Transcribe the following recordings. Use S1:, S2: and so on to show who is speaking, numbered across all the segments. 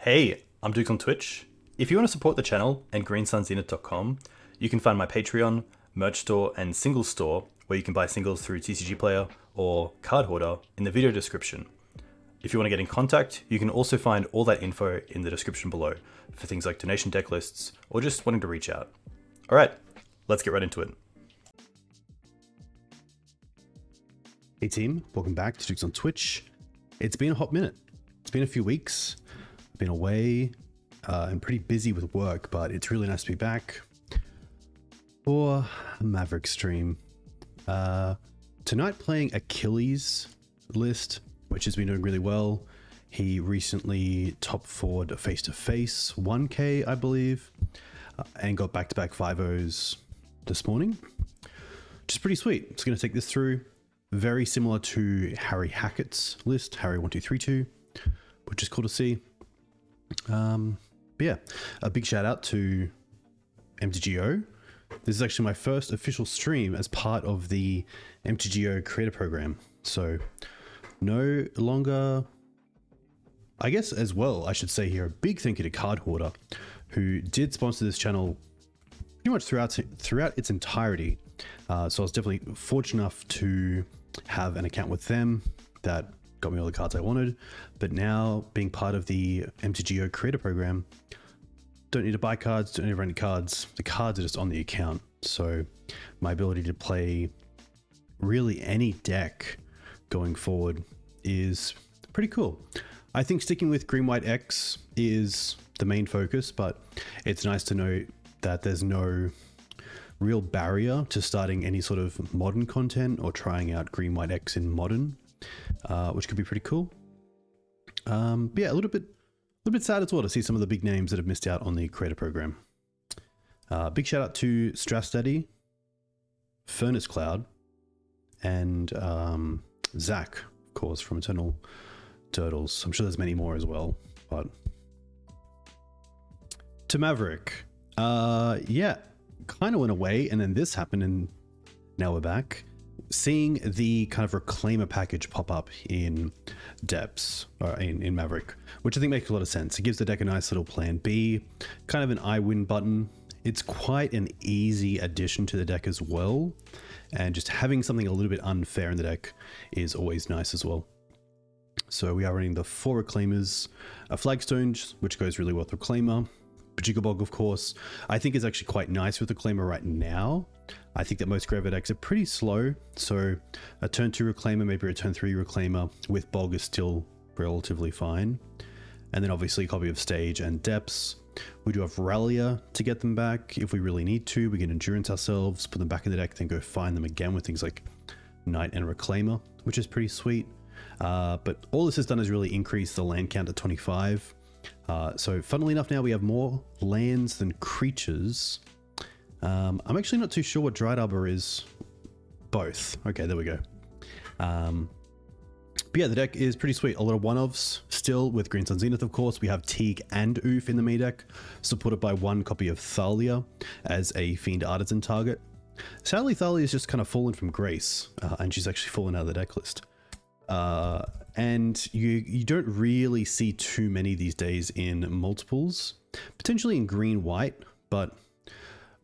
S1: Hey, I'm Duke on Twitch. If you want to support the channel and greensunzenith.com, you can find my Patreon, merch store, and singles store where you can buy singles through TCG Player or Card Hoarder in the video description. If you want to get in contact, you can also find all that info in the description below for things like donation deck lists or just wanting to reach out. Alright, let's get right into it.
S2: Hey team, welcome back to Dukes on Twitch. It's been a hot minute. It's been a few weeks. I've been away and pretty busy with work, but it's really nice to be back for a Maverick stream. Tonight playing Achilles list, which has been doing really well. He recently top 4'd face-to-face 1k, I believe, and got back-to-back 5-0s this morning, which is pretty sweet. It's going to take this through. Very similar to Harry Hackett's list, Harry1232, which is cool to see. But yeah, a big shout out to MTGO. This is actually my first official stream as part of the MTGO creator program. So no longer, I guess as well, I should say here, a big thank you to Card Hoarder, who did sponsor this channel pretty much throughout its entirety. So I was definitely fortunate enough to have an account with them that got me all the cards I wanted. But now being part of the MTGO creator program, don't need to buy cards, don't need to rent cards. The cards are just on the account. So my ability to play really any deck going forward is pretty cool. I think sticking with Green White X is the main focus, but it's nice to know that there's no real barrier to starting any sort of modern content or trying out Green White X in modern, which could be pretty cool. But yeah, a little bit sad as well to see some of the big names that have missed out on the creator program. Big shout out to Strastaddy, Furnace Cloud, and Zach, of course, from Eternal Turtles. I'm sure there's many more as well, but to Maverick, yeah, kind of went away, and then this happened, and now we're back. Seeing the kind of Reclaimer package pop up in Depths, or in Maverick, which I think makes a lot of sense. It gives the deck a nice little plan B, kind of an I win button. It's quite an easy addition to the deck as well, and just having something a little bit unfair in the deck is always nice as well. So we are running the 4 Reclaimers, a Flagstones, which goes really well with Reclaimer. Bojuka Bog, of course, I think is actually quite nice with Reclaimer right now. I think that most Graveyard decks are pretty slow, so a turn 2 Reclaimer, maybe a turn 3 Reclaimer with Bog is still relatively fine. And then obviously a copy of Stage and Depths. We do have Rallier to get them back if we really need to. We can Endurance ourselves, put them back in the deck, then go find them again with things like Knight and Reclaimer, which is pretty sweet. But all this has done is really increase the land count to 25. So funnily enough, now we have more lands than creatures. I'm actually not too sure what Dryad Arbor is. Both. Okay, there we go. But yeah, the deck is pretty sweet. A lot of one-offs still with Green Sun Zenith, of course. We have Teeg and Ouphe in the main deck, supported by one copy of Thalia as a Fiend Artisan target. Sadly, Thalia has just kind of fallen from grace, and she's actually fallen out of the deck list. And you don't really see too many these days in multiples, potentially in green-white, but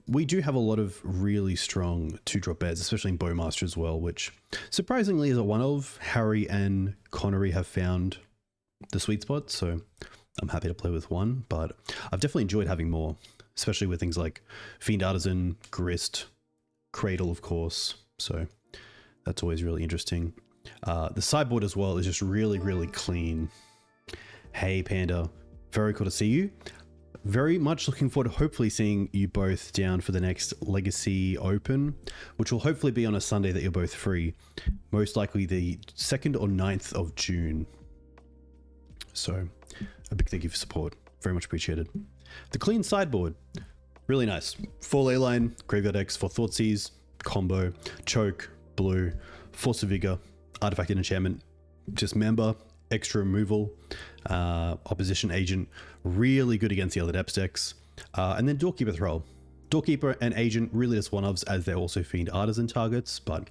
S2: we do have a lot of really strong 2-drop bears, especially in Bowmasters as well, which surprisingly is a one of. Harry and Connery have found the sweet spot, so I'm happy to play with one, but I've definitely enjoyed having more, especially with things like Fiend Artisan, Grist, Cradle, of course, so that's always really interesting. The sideboard as well is just really, really clean. Hey Panda, very cool to see you. Very much looking forward to hopefully seeing you both down for the next Legacy Open, which will hopefully be on a Sunday that you're both free. Most likely the 2nd or 9th of June. So a big thank you for support. Very much appreciated. The clean sideboard, really nice. 4 Leyline, Graveyard X for Thoughtseize, combo, choke, blue, Force of Vigor, Artifact and Enchantment, just member, extra removal, opposition agent, really good against the other depths decks. And then Doorkeeper Thrall. Doorkeeper and agent really just one-ofs as they're also Fiend Artisan targets, but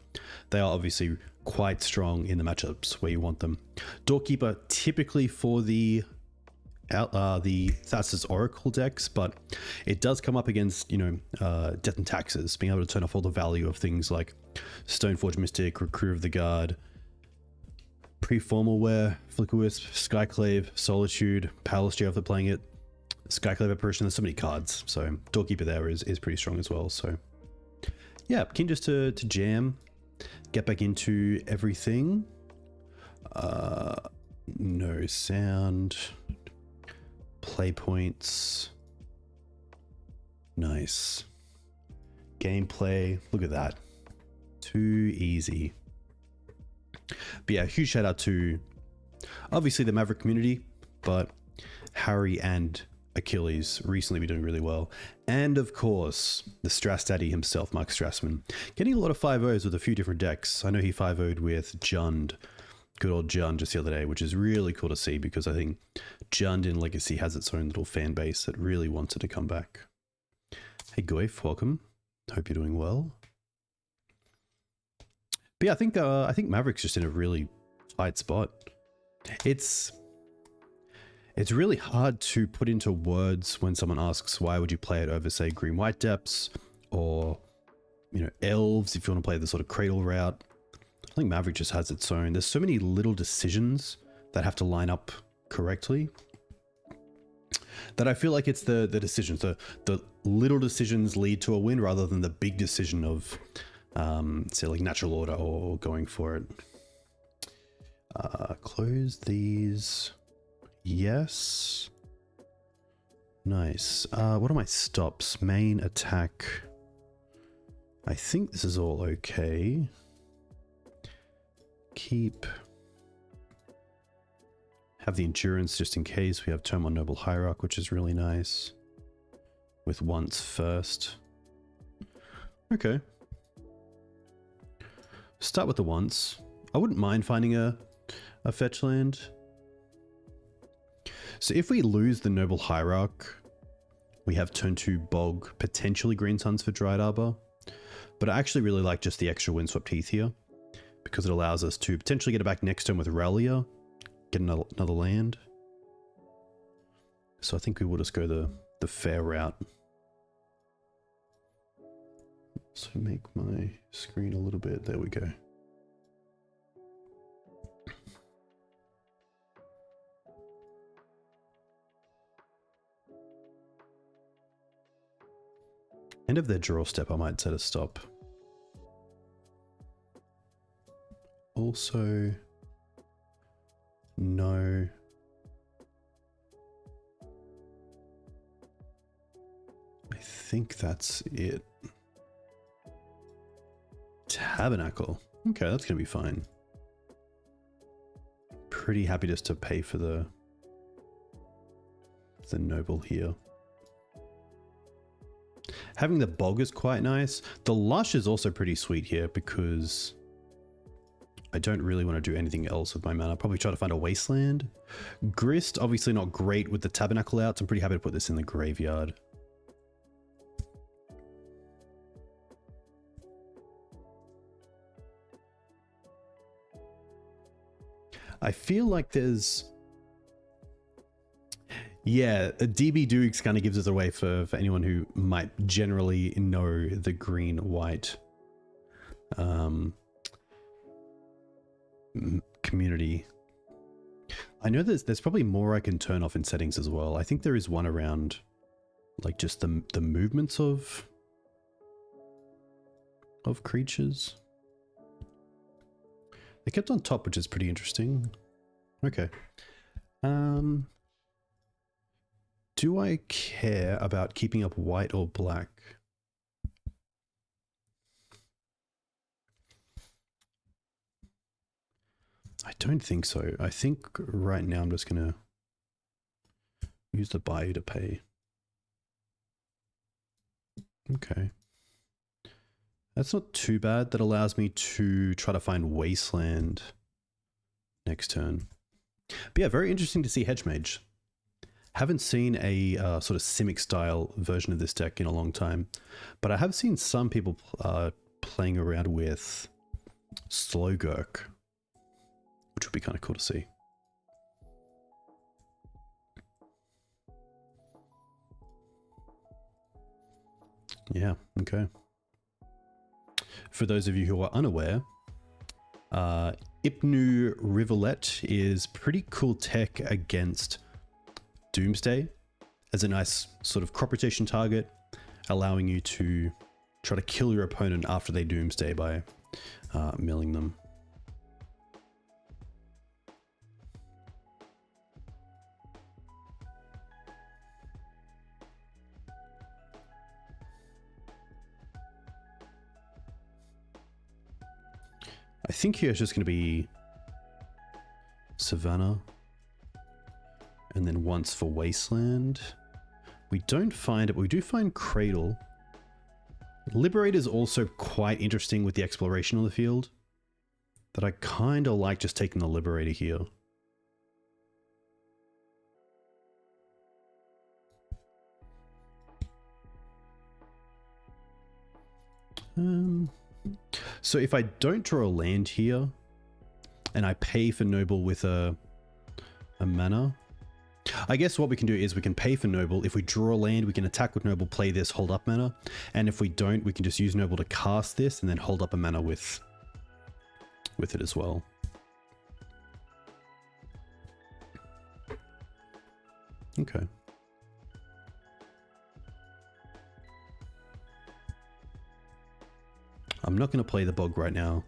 S2: they are obviously quite strong in the matchups where you want them. Doorkeeper typically for the the Thassa's Oracle decks, but it does come up against, you know, Death and Taxes, being able to turn off all the value of things like Stoneforge Mystic, Recruit of the Guard, Pre-Formal Wear, Flicker Wisp, Skyclave, Solitude, Palace after playing it, Skyclave Apparition. There's so many cards, so Doorkeeper there is pretty strong as well. So yeah, keen just to jam, get back into everything. No sound, play points, nice gameplay. Look at that, too easy. But yeah, huge shout out to obviously the Maverick community, but Harry and Achilles recently been doing really well. And of course, the Strass Daddy himself, Mark Strassman, getting a lot of 5-0s with a few different decks. I know he 5-0'd with Jund, good old Jund, just the other day, which is really cool to see because I think Jund in Legacy has its own little fan base that really wants it to come back. Hey Goif, welcome. Hope you're doing well. But yeah, I think Maverick's just in a really tight spot. It's really hard to put into words when someone asks why would you play it over, say, green white depths or, you know, elves if you want to play the sort of cradle route. I think Maverick just has its own. There's so many little decisions that have to line up correctly that I feel like it's the decisions. The little decisions lead to a win rather than the big decision of say like natural order or going for it. Close these. Yes. Nice. What are my stops? Main, attack. I think this is all okay. Keep. Have the endurance just in case. We have Tome on Noble Hierarch, which is really nice. With once first. Okay. Start with the once. I wouldn't mind finding a fetch land. So if we lose the Noble Hierarch, we have turn 2 Bog, potentially Green Suns for Dryad Arbor. But I actually really like just the extra Windswept Heath here because it allows us to potentially get it back next turn with Rallier, get another land. So I think we will just go the fair route. So make my screen a little bit. There we go. End of their draw step, I might set a stop. Also, no. I think that's it. Tabernacle. Okay, that's gonna be fine. Pretty happy just to pay for the Noble here. Having the Bog is quite nice. The Lush is also pretty sweet here because I don't really want to do anything else with my mana. I'll probably try to find a Wasteland. Grist, obviously not great with the Tabernacle out, so I'm pretty happy to put this in the graveyard. I feel like there's... Yeah, a DB Dukes kind of gives us away for anyone who might generally know the green-white community. I know there's probably more I can turn off in settings as well. I think there is one around like just the movements of creatures. They kept on top, which is pretty interesting. Okay. Do I care about keeping up white or black? I don't think so. I think right now I'm just gonna use the Bayou to pay. Okay. That's not too bad. That allows me to try to find Wasteland next turn. But yeah, very interesting to see Hedge Mage. Haven't seen a sort of Simic style version of this deck in a long time, but I have seen some people playing around with Slowgurk, which would be kind of cool to see. Yeah, okay. For those of you who are unaware, Ipnu Rivulet is pretty cool tech against Doomsday as a nice sort of crop rotation target, allowing you to try to kill your opponent after they Doomsday by milling them. I think here it's just going to be Savannah, and then once for Wasteland. We don't find it, but we do find Cradle. Liberator is also quite interesting with the exploration on the field, that I kind of like just taking the Liberator here. So if I don't draw a land here, and I pay for Noble with a mana, I guess what we can do is we can pay for Noble. If we draw a land, we can attack with Noble, play this, hold up mana. And if we don't, we can just use Noble to cast this and then hold up a mana with it as well. Okay. I'm not going to play the Bog right now.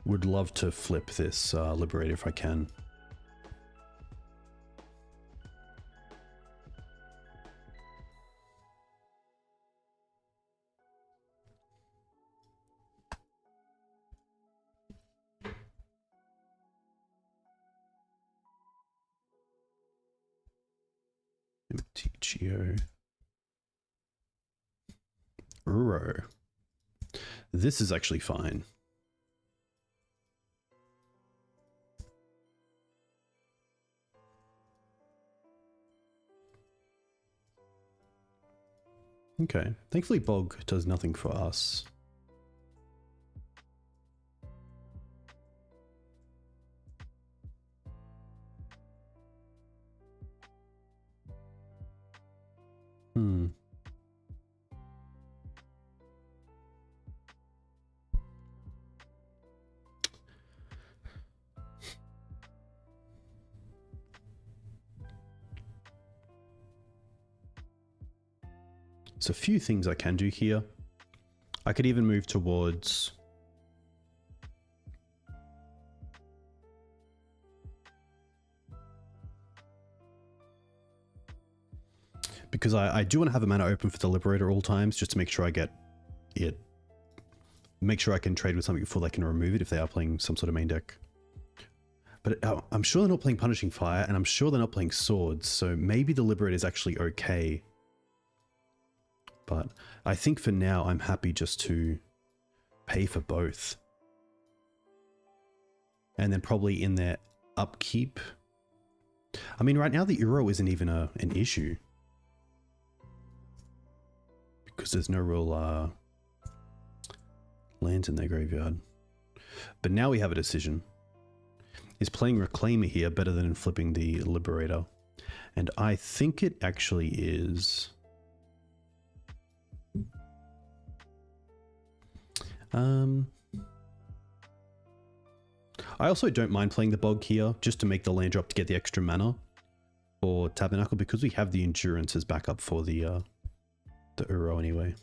S2: Would love to flip this Liberator if I can. MTGO. Uro. This is actually fine. Okay. Thankfully, Bog does nothing for us. There's a few things I can do here. I could even move towards because I do want to have a mana open for the Liberator all times, just to make sure I get it. Make sure I can trade with something before they can remove it if they are playing some sort of main deck. But I'm sure they're not playing Punishing Fire, and I'm sure they're not playing Swords, so maybe the Liberator is actually okay. But I think for now, I'm happy just to pay for both. And then probably in their upkeep. I mean, right now the Uro isn't even an issue. Because there's no real lands in their graveyard. But now we have a decision. Is playing Reclaimer here better than flipping the Liberator? And I think it actually is. I also don't mind playing the Bog here, just to make the land drop to get the extra mana for Tabernacle, because we have the Endurance as backup for the Uro anyway.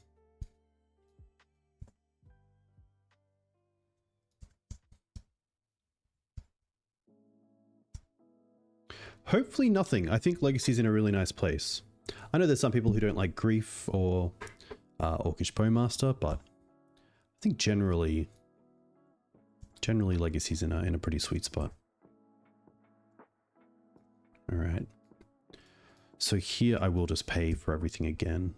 S2: Hopefully nothing. I think Legacy's in a really nice place. I know there's some people who don't like Grief or Orcish Bowmaster, but I think generally Legacy's in a pretty sweet spot. All right. So here I will just pay for everything again.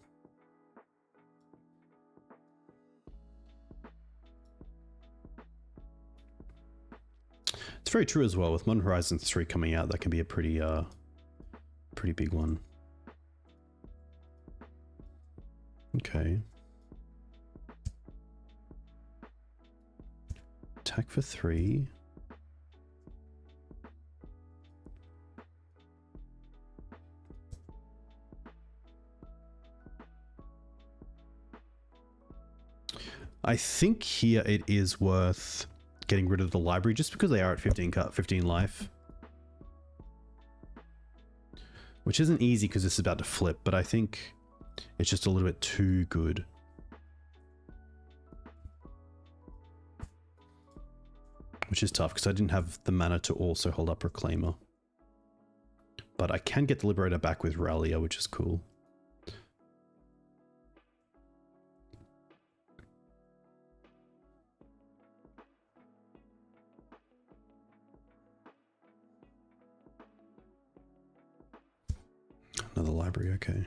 S2: It's very true as well. With Modern Horizons 3 coming out, that can be a pretty big one. Okay. Attack for 3. I think here it is worth getting rid of the library just because they are at 15 life. Which isn't easy because this is about to flip, but I think it's just a little bit too good. Which is tough because I didn't have the mana to also hold up Reclaimer. But I can get the Liberator back with Rallier, which is cool. Another library, okay.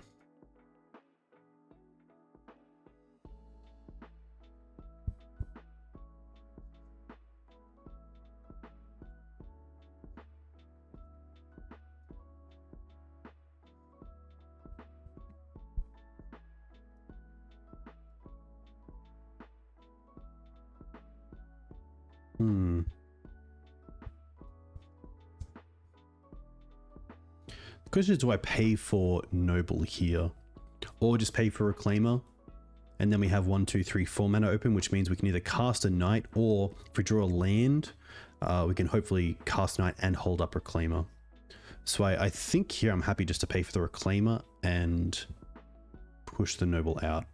S2: The question is, do I pay for Noble here? Or just pay for Reclaimer? And then we have 1, 2, 3, 4 mana open, which means we can either cast a Knight, or if we draw a land, we can hopefully cast Knight and hold up Reclaimer. So I think here I'm happy just to pay for the Reclaimer and push the Noble out.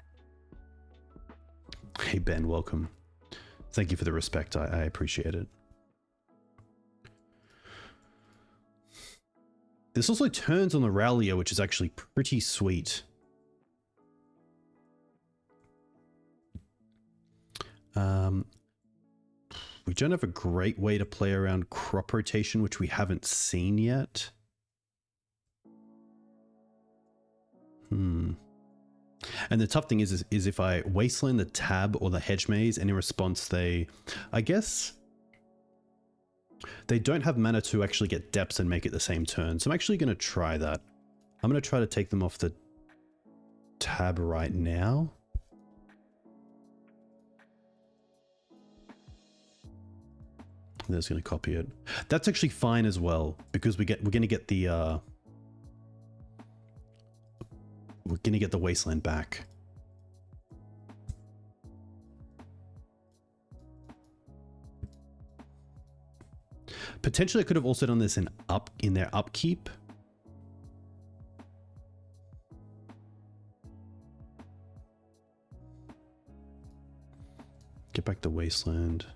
S2: Hey Ben, welcome. Thank you for the respect, I appreciate it. This also turns on the Rallier, which is actually pretty sweet. We don't have a great way to play around crop rotation, which we haven't seen yet. And the tough thing is if I wasteland the Tab or the Hedge Maze, and in response they, I guess, they don't have mana to actually get depths and make it the same turn. So I'm actually going to try that. I'm going to try to take them off the Tab right now. They're just going to copy it. That's actually fine as well, because we're going to get the wasteland back. Potentially, I could have also done this in their upkeep. Get back the wasteland.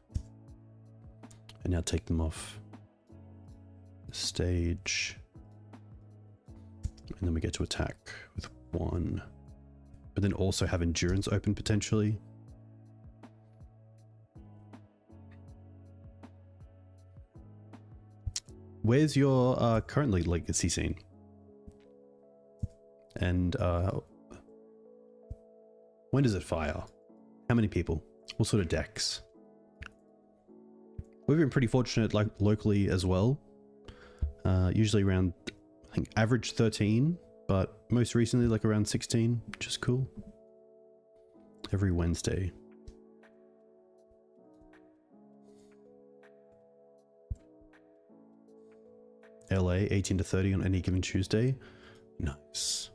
S2: And now take them off the stage. And then we get to attack with 1. But then also have endurance open potentially. Where's your currently legacy scene? And when does it fire? How many people? What sort of decks? We've been pretty fortunate, like locally as well. Usually around, I think, average 13, but most recently like around 16, which is cool. Every Wednesday. LA 18 to 30 on any given Tuesday. Nice.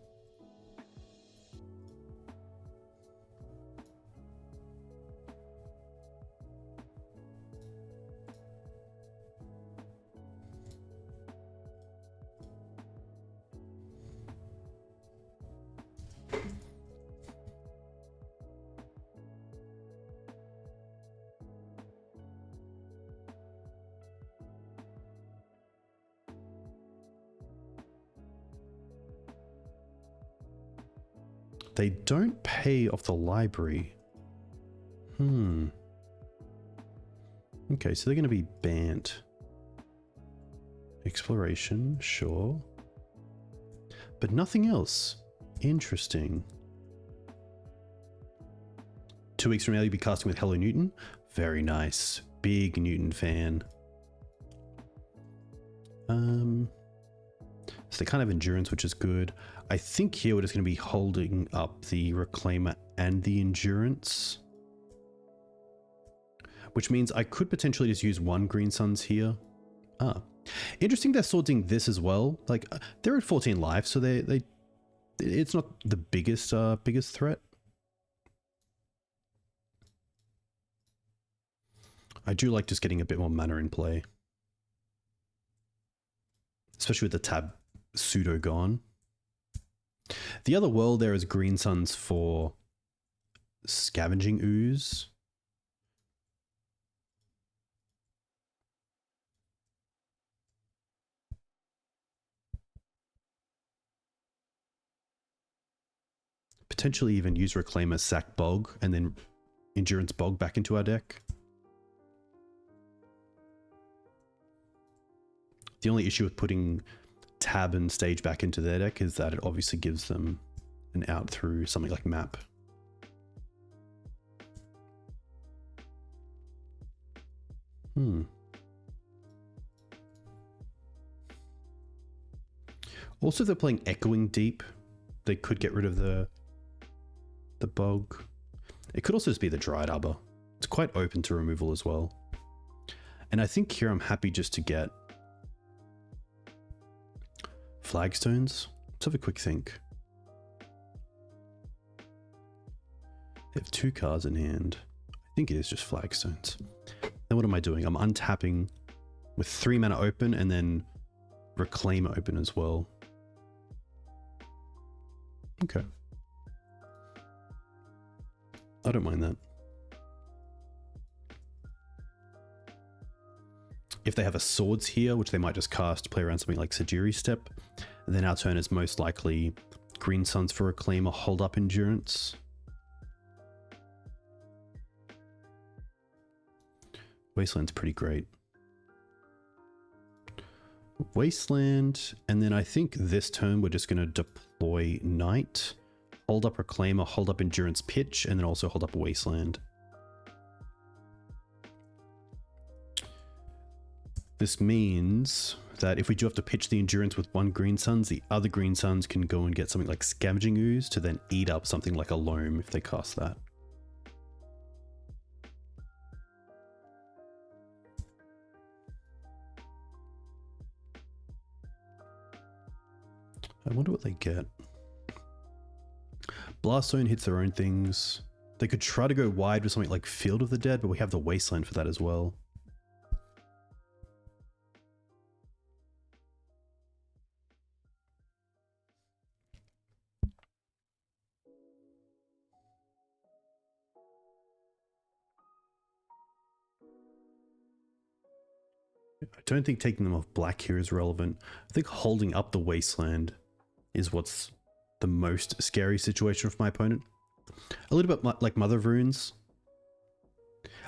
S2: They don't pay off the library. Okay, so they're going to be banned. Exploration, sure. But nothing else. Interesting. 2 weeks from now, you'll be casting with Hello Newton. Very nice. Big Newton fan. So they kind of endurance, which is good. I think here we're just going to be holding up the Reclaimer and the endurance. Which means I could potentially just use 1 Green Suns here. Interesting they're sorting this as well. Like, they're at 14 life, so it's not the biggest threat. I do like just getting a bit more mana in play. Especially with the tab pseudo gone. The other world there is Green Suns for Scavenging Ooze. Potentially even use Reclaimer, sack Bog, and then Endurance Bog back into our deck. The only issue with putting Tab and Stage back into their deck is that it obviously gives them an out through something like Map. Also, if they're playing Echoing Deep, they could get rid of the Bog. It could also just be the Dryad Arbor. It's quite open to removal as well. And I think here I'm happy just to get Flagstones. Let's have a quick think. They have 2 cards in hand. I think it is just Flagstones. Then what am I doing? I'm untapping with 3 mana open and then Reclaimer open as well. Okay. I don't mind that. If they have a Swords here, which they might just cast, play around something like Sajiri's Step, then our turn is most likely Green Suns for Reclaimer, hold up Endurance. Wasteland's pretty great. Wasteland, and then I think this turn we're just going to deploy Knight, hold up Reclaimer, hold up Endurance Pitch, and then also hold up Wasteland. This means that if we do have to pitch the Endurance with 1 Green Suns, the other Green Suns can go and get something like Scavenging Ooze to then eat up something like a Loam if they cast that. I wonder what they get. Blast Zone hits their own things. They could try to go wide with something like Field of the Dead, but we have the Wasteland for that as well. I don't think taking them off black here is relevant. I think holding up the Wasteland is what's the most scary situation for my opponent. A little bit like Mother of Runes.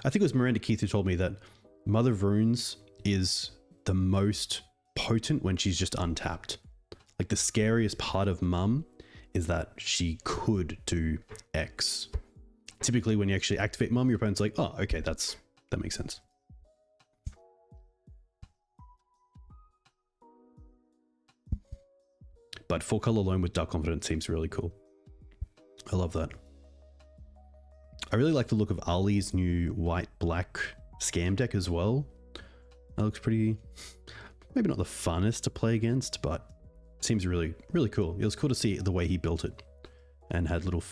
S2: I think it was Miranda Keith who told me that Mother of Runes is the most potent when she's just untapped. Like the scariest part of Mum is that she could do X. Typically when you actually activate Mum, your opponent's like, oh, okay, that makes sense. But 4-color Loam with Dark Confidence seems really cool. I love that. I really like the look of Ali's new white-black scam deck as well. That looks pretty... maybe not the funnest to play against, but it seems really, really cool. It was cool to see the way he built it and had little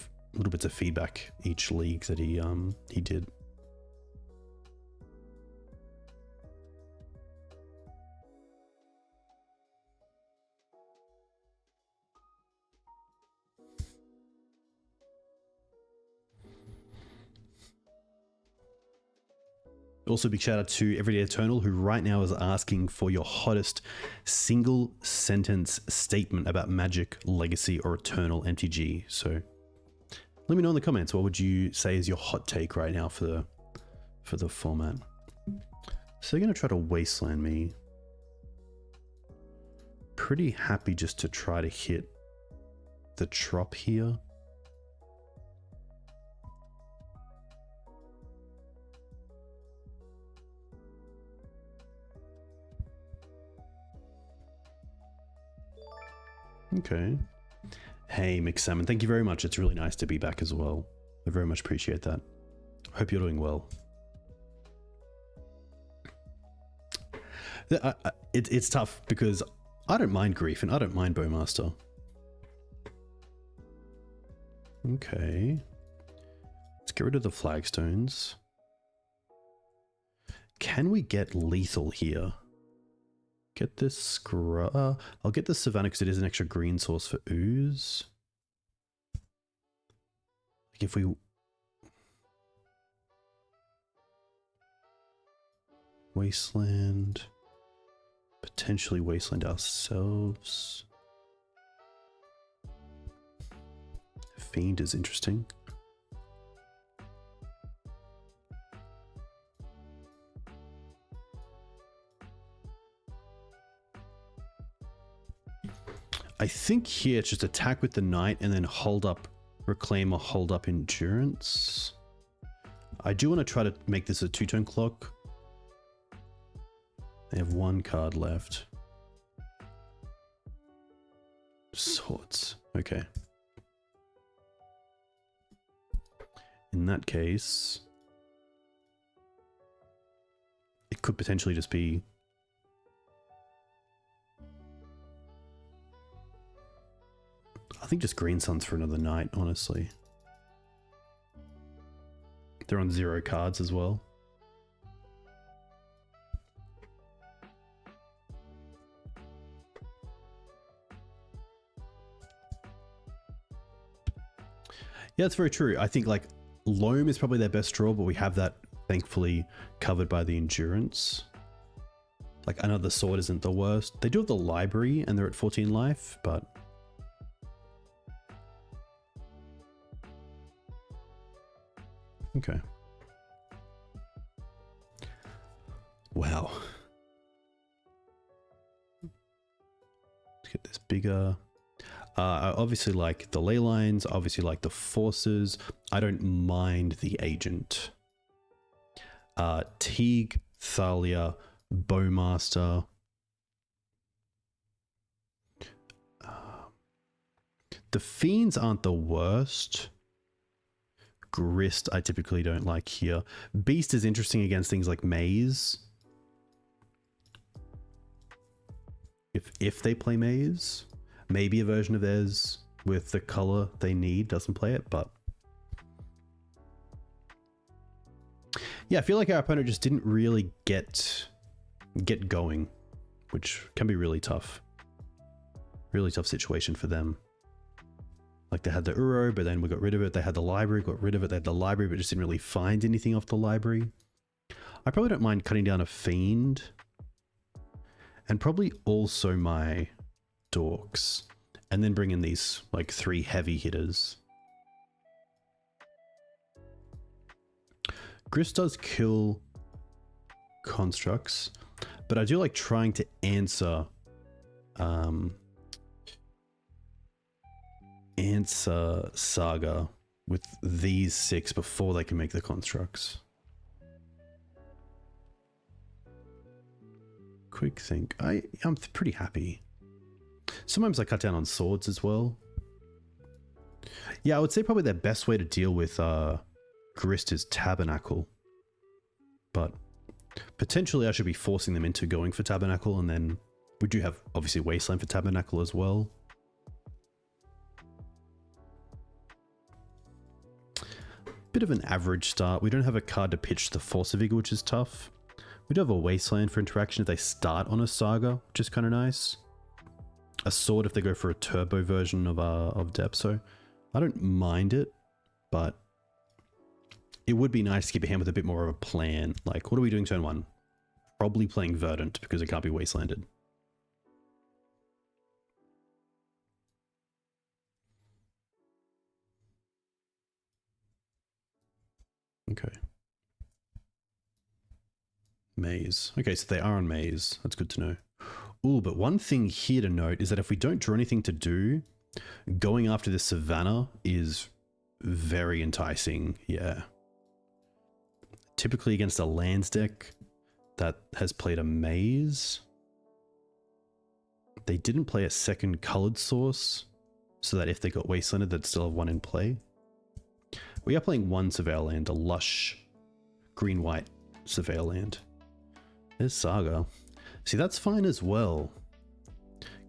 S2: bits of feedback each league that he did. Also, big shout out to Everyday Eternal, who right now is asking for your hottest single sentence statement about Magic, Legacy, or Eternal MTG. So let me know in the comments, what would you say is your hot take right now for the format? So they're going to try to Wasteland me. Pretty happy just to try to hit the Trop here. Okay. Hey, McSalmon, thank you very much. It's really nice to be back as well. I very much appreciate that. Hope you're doing well. It's tough because I don't mind Grief and I don't mind Bowmaster. Okay. Let's get rid of the Flagstones. Can we get lethal here? Get this I'll get the Savannah because it is an extra green source for Ooze. Like if we... Wasteland. Potentially Wasteland ourselves. Fiend is interesting. I think here it's just attack with the Knight and then hold up Reclaimer, hold up Endurance. I do want to try to make this a 2-turn clock. They have one card left. Swords. Okay. In that case, it could potentially just be... I think just Green Suns for another night, honestly. They're on 0 cards as well. Yeah, that's very true. I think like Loam is probably their best draw, but we have that thankfully covered by the Endurance. Like another sword isn't the worst. They do have the library and they're at 14 life, but... Okay. Wow. Let's get this bigger. I obviously like the ley lines, obviously like the forces. I don't mind the agent. Teeg, Thalia, Bowmaster. The Fiends aren't the worst. Grist I typically don't like here. Beast is interesting against things like Maze. If they play Maze. Maybe a version of theirs with the color they need doesn't play it, but... Yeah, I feel like our opponent just didn't really get going, which can be really tough. Really tough situation for them. Like they had the Uro, but then we got rid of it. They had the library, got rid of it. They had the library, but just didn't really find anything off the library. I probably don't mind cutting down a Fiend. And probably also my Dorks. And then bring in these like 3 heavy hitters. Grist does kill constructs, but I do like trying to answer Saga with these 6 before they can make the constructs. Quick think. I'm pretty happy. Sometimes I cut down on swords as well. Yeah, I would say probably their best way to deal with Grist is Tabernacle. But potentially I should be forcing them into going for Tabernacle, and then we do have obviously Wasteland for Tabernacle as well. Bit of an average start. We don't have a card to pitch the Force of Vigor, which is tough. We do have a Wasteland for interaction if they start on a Saga, which is kind of nice. A sword if they go for a turbo version of Depth, so I don't mind it, but it would be nice to keep a hand with a bit more of a plan. Like, what are we doing turn 1? Probably playing Verdant because it can't be Wastelanded. Okay. Maze. Okay, so they are on Maze. That's good to know. Ooh, but one thing here to note is that if we don't draw anything to do, going after the Savannah is very enticing. Yeah. Typically against a lands deck that has played a Maze. They didn't play a second colored source, so that if they got Wastelanded, they'd still have one in play. We are playing one Surveil Land, a lush green-white Surveil Land. There's Saga. See, that's fine as well.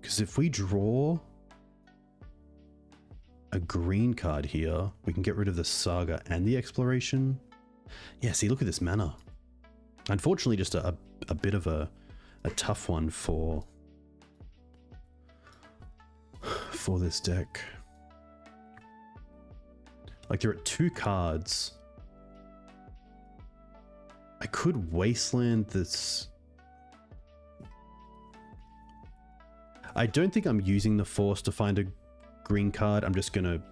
S2: Because if we draw a green card here, we can get rid of the Saga and the Exploration. Yeah, see, look at this mana. Unfortunately, just a bit of a tough one for this deck. Like, there are 2 cards. I could wasteland this. I don't think I'm using the force to find a green card. I'm just gonna,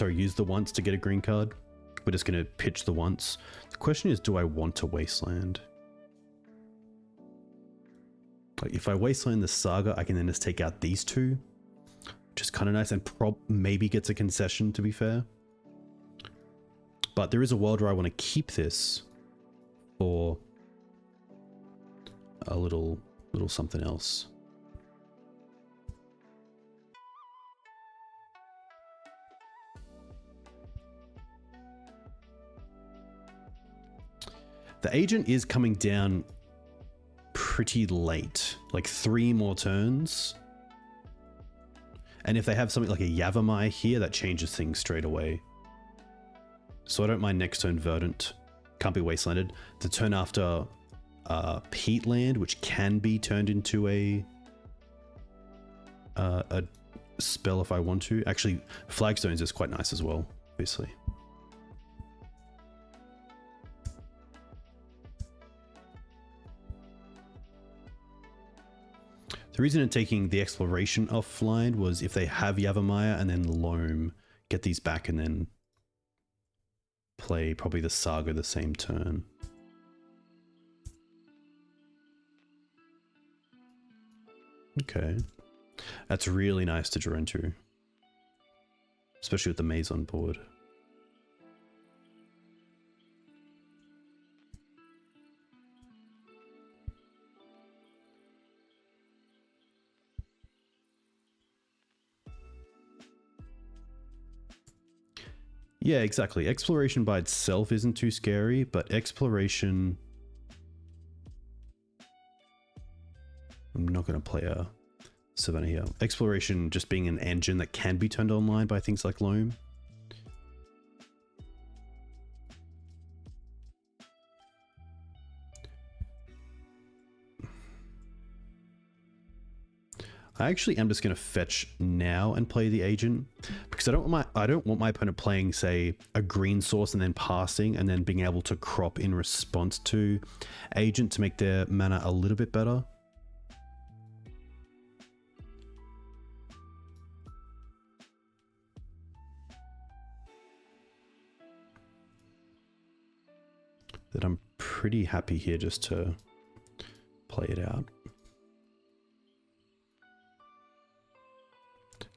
S2: use the once to get a green card. We're just gonna pitch the once. The question is, do I want to wasteland? Like, if I wasteland the Saga, I can then just take out these 2, which is kind of nice, and maybe gets a concession, to be fair. But there is a world where I want to keep this for a little something else. The agent is coming down pretty late, like 3 more turns. And if they have something like a Yavimaya here, that changes things straight away. So I don't mind next turn Verdant. Can't be wastelanded. The turn after Peatland, which can be turned into a spell if I want to. Actually, Flagstones is quite nice as well, obviously. The reason in taking the exploration offline was if they have Yavimaya and then Loam, get these back and then play probably the Saga the same turn. Okay. That's really nice to draw into. Especially with the maze on board. Yeah, exactly. Exploration by itself isn't too scary, but exploration... I'm not going to play a Savannah here. Exploration just being an engine that can be turned online by things like Loam. I actually am just going to fetch now and play the agent because I don't want my opponent playing, say, a green source and then passing and then being able to crop in response to agent to make their mana a little bit better. That I'm pretty happy here just to play it out.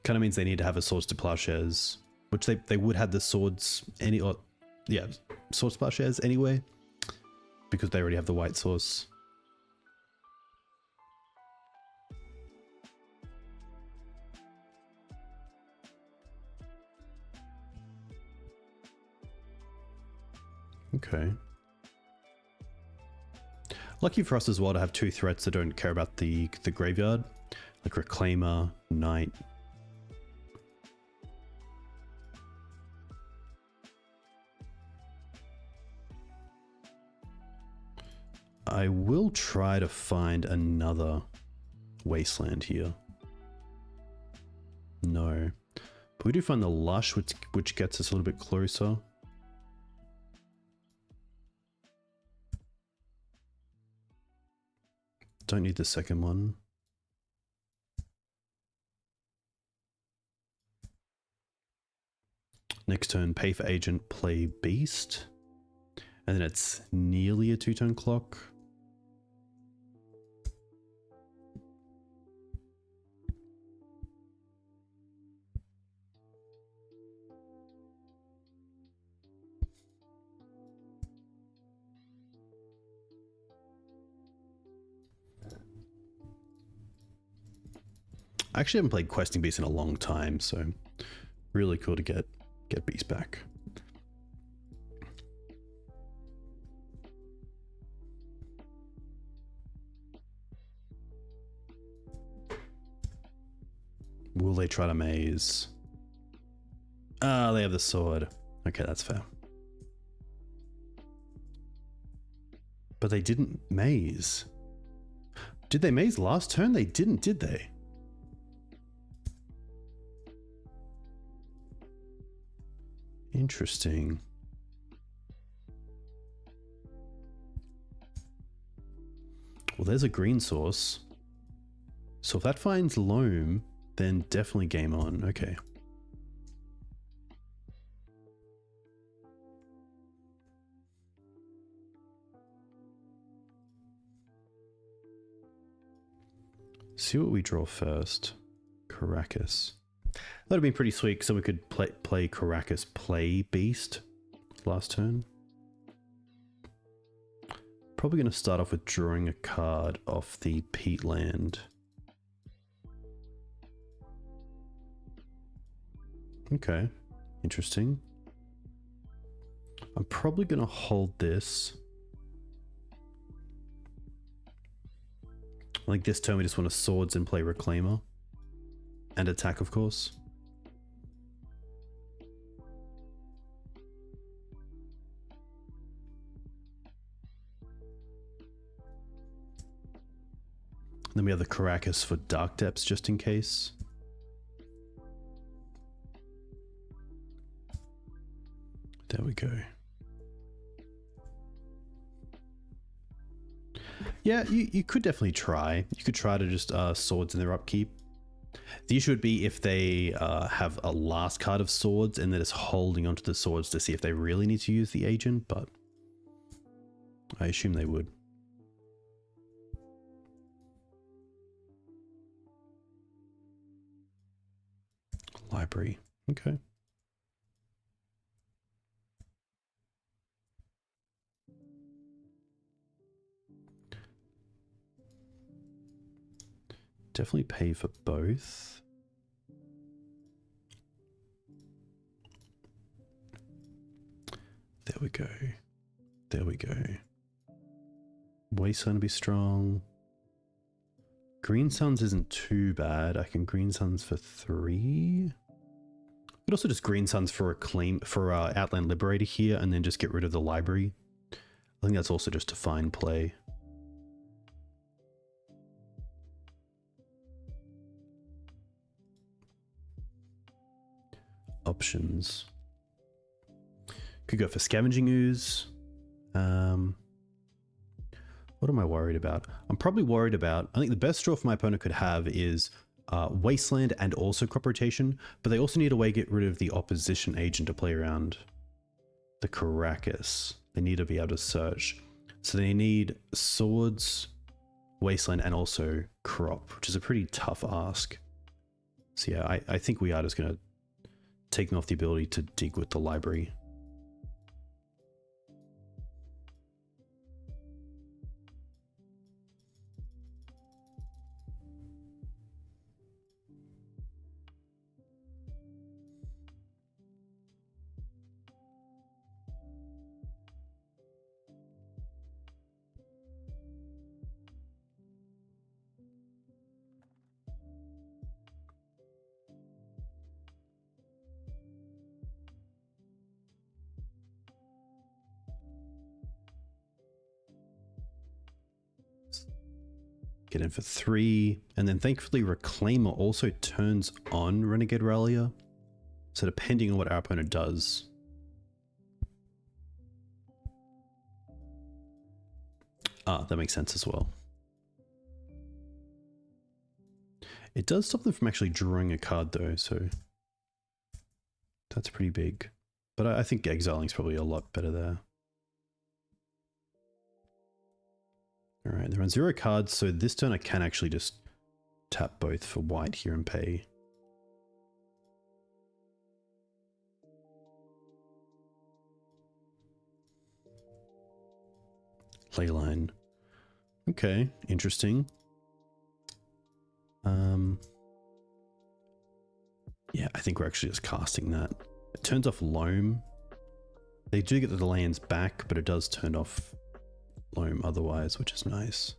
S2: Kind of means they need to have a Swords to Plowshares, which they would have the swords Swords to Plowshares anyway, because they already have the white source. Okay. Lucky for us as well to have 2 threats that don't care about the graveyard, like Reclaimer, Knight. I will try to find another wasteland here. No. But we do find the Lush, which gets us a little bit closer. Don't need the second one. Next turn, pay for agent, play beast. And then it's nearly a 2-turn clock. I actually haven't played Questing Beast in a long time, so really cool to get Beast back. Will they try to maze? Ah, they have the sword. Okay, that's fair. But they didn't maze. Did they maze last turn? They didn't, did they? Interesting. Well, there's a green source. So if that finds loam, then definitely game on. Okay. See what we draw first. Karakas. That would be pretty sweet, so we could play Karakas, play Beast last turn. Probably going to start off with drawing a card off the Peatland. Okay, interesting. I'm probably going to hold this. Like this turn we just want to swords and play Reclaimer. And attack, of course. Then we have the Karakas for Dark Depths, just in case. There we go. Yeah, you could definitely try. You could try to just swords in their upkeep. The issue would be if they have a last card of swords and they're just holding onto the swords to see if they really need to use the agent, but I assume they would. Library. Okay. Definitely pay for both. There we go. There we go. Wasteland to be strong. Green Suns isn't too bad. I can Green Suns for 3. But also just Green Suns for Outland Liberator here, and then just get rid of the library. I think that's also just a fine play. Options. Could go for Scavenging Ooze. What am I worried about? I'm probably worried about, I think the best draw for my opponent could have is Wasteland and also crop rotation, but they also need a way to get rid of the opposition agent to play around the Karakas. They need to be able to search. So they need swords, Wasteland, and also crop, which is a pretty tough ask. So yeah, I think we are just going to take them off the ability to dig with the library. Get in for 3, and then thankfully Reclaimer also turns on Renegade Rallier. So depending on what our opponent does. That makes sense as well. It does stop them from actually drawing a card though, so that's pretty big. But I think exiling is probably a lot better there. Alright, they're on 0 cards, so this turn I can actually just tap both for white here and pay. Leyline. Okay, interesting. Yeah, I think we're actually just casting that. It turns off Loam. They do get the lands back, but it does turn off Loam otherwise, which is nice.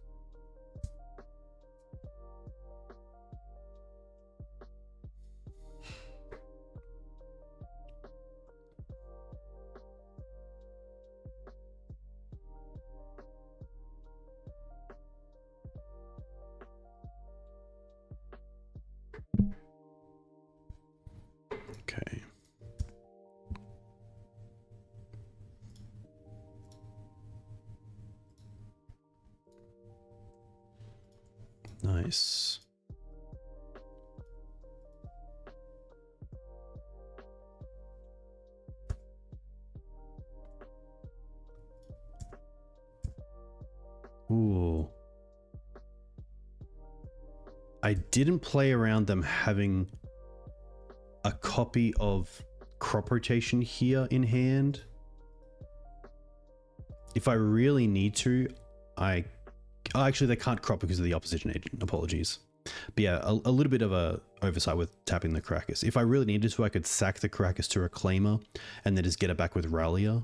S2: Nice. Ooh. I didn't play around them having a copy of crop rotation here in hand. If I really need to, actually they can't crop because of the opposition agent. Apologies. But yeah, a little bit of a oversight with tapping the Karakas. If I really needed to, I could sack the Karakas to Reclaimer and then just get it back with Rallier.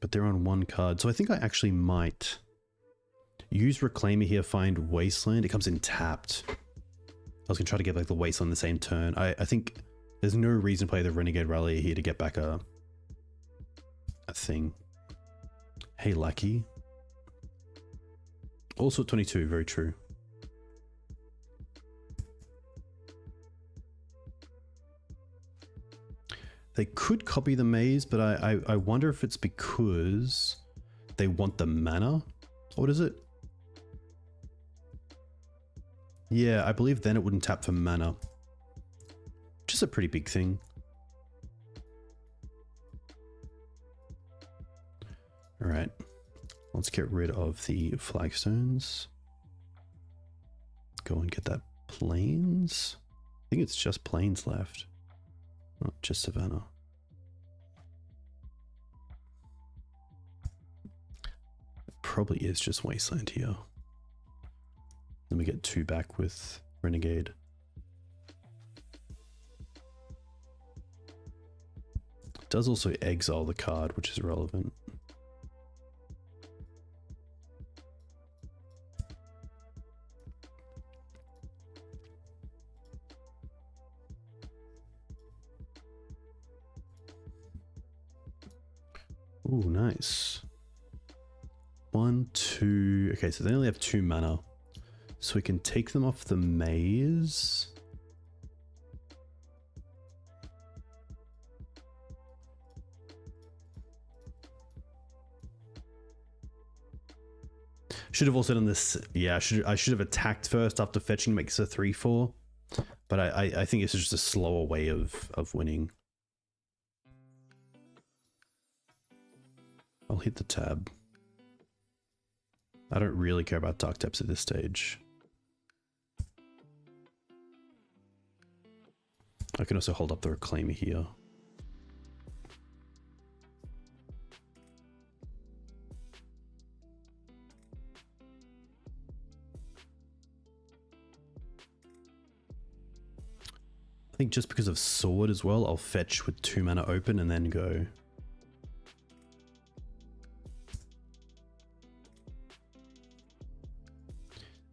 S2: But they're on one card. So I think I actually might use Reclaimer here, find Wasteland. It comes in tapped. I was going to try to get like the Wasteland the same turn. I think there's no reason to play the Renegade Rallier here to get back a thing. Hey, Lackey. Also at 22, very true. They could copy the maze, but I wonder if it's because they want the mana. What is it? Yeah, I believe then it wouldn't tap for mana. Which is a pretty big thing. All right, let's get rid of the flagstones. Go and get that plains. I think it's just plains left. Not just Savannah. It probably is just Wasteland here. Then we get 2 back with Renegade. It does also exile the card, which is relevant. Ooh, nice. 1, 2. Okay, so they only have 2 mana. So we can take them off the maze. Should have also done this. Yeah, I should have attacked first after fetching, makes a 3/4. But I think it's just a slower way of winning. I'll hit the tab. I don't really care about dark taps at this stage. I can also hold up the Reclaimer here. I think just because of Sword as well, I'll fetch with 2 mana open and then go.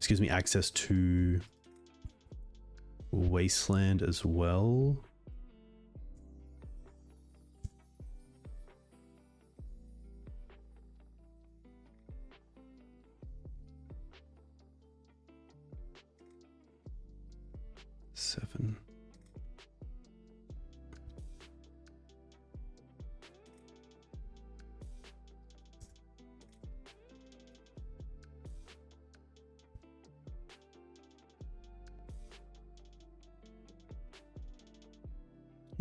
S2: Gives me access to Wasteland as well. Seven.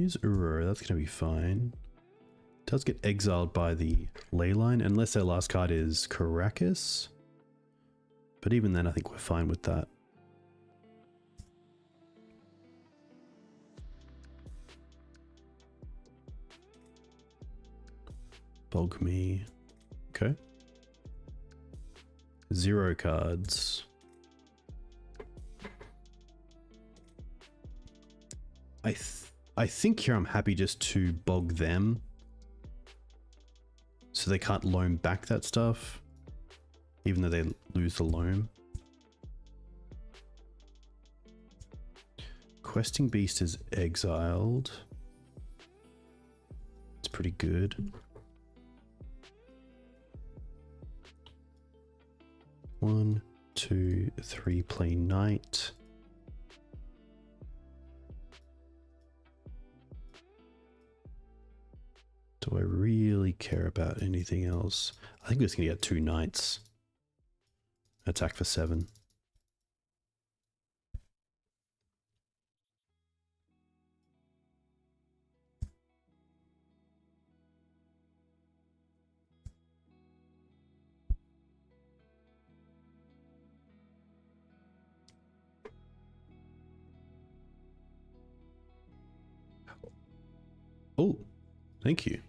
S2: Use Uro, that's going to be fine. Does get exiled by the Leyline, unless their last card is Karakas. But even then, I think we're fine with that. Bog me. Okay. 0 cards. I think here I'm happy just to bog them so they can't loam back that stuff, even though they lose the loam. Questing Beast is exiled. It's pretty good. 1, 2, 3, play Knight. Do I really care about anything else? I think we're just going to get 2 knights. Attack for 7. Oh, thank you.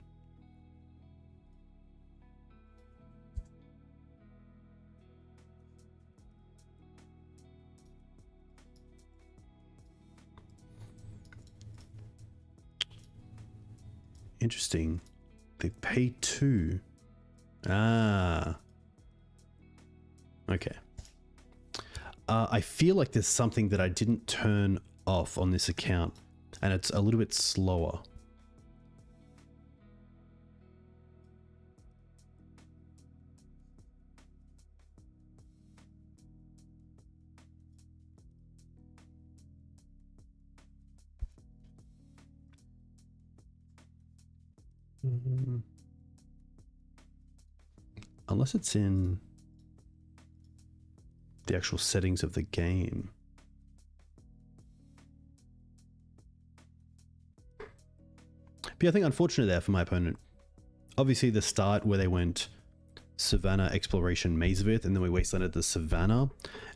S2: Interesting. They pay 2. Ah. Okay. I feel like there's something that I didn't turn off on this account, and it's a little bit slower. Unless it's in the actual settings of the game. But yeah, I think unfortunate there for my opponent. Obviously the start where they went Savannah, Exploration, Mazevith, and then we wastelanded the Savannah,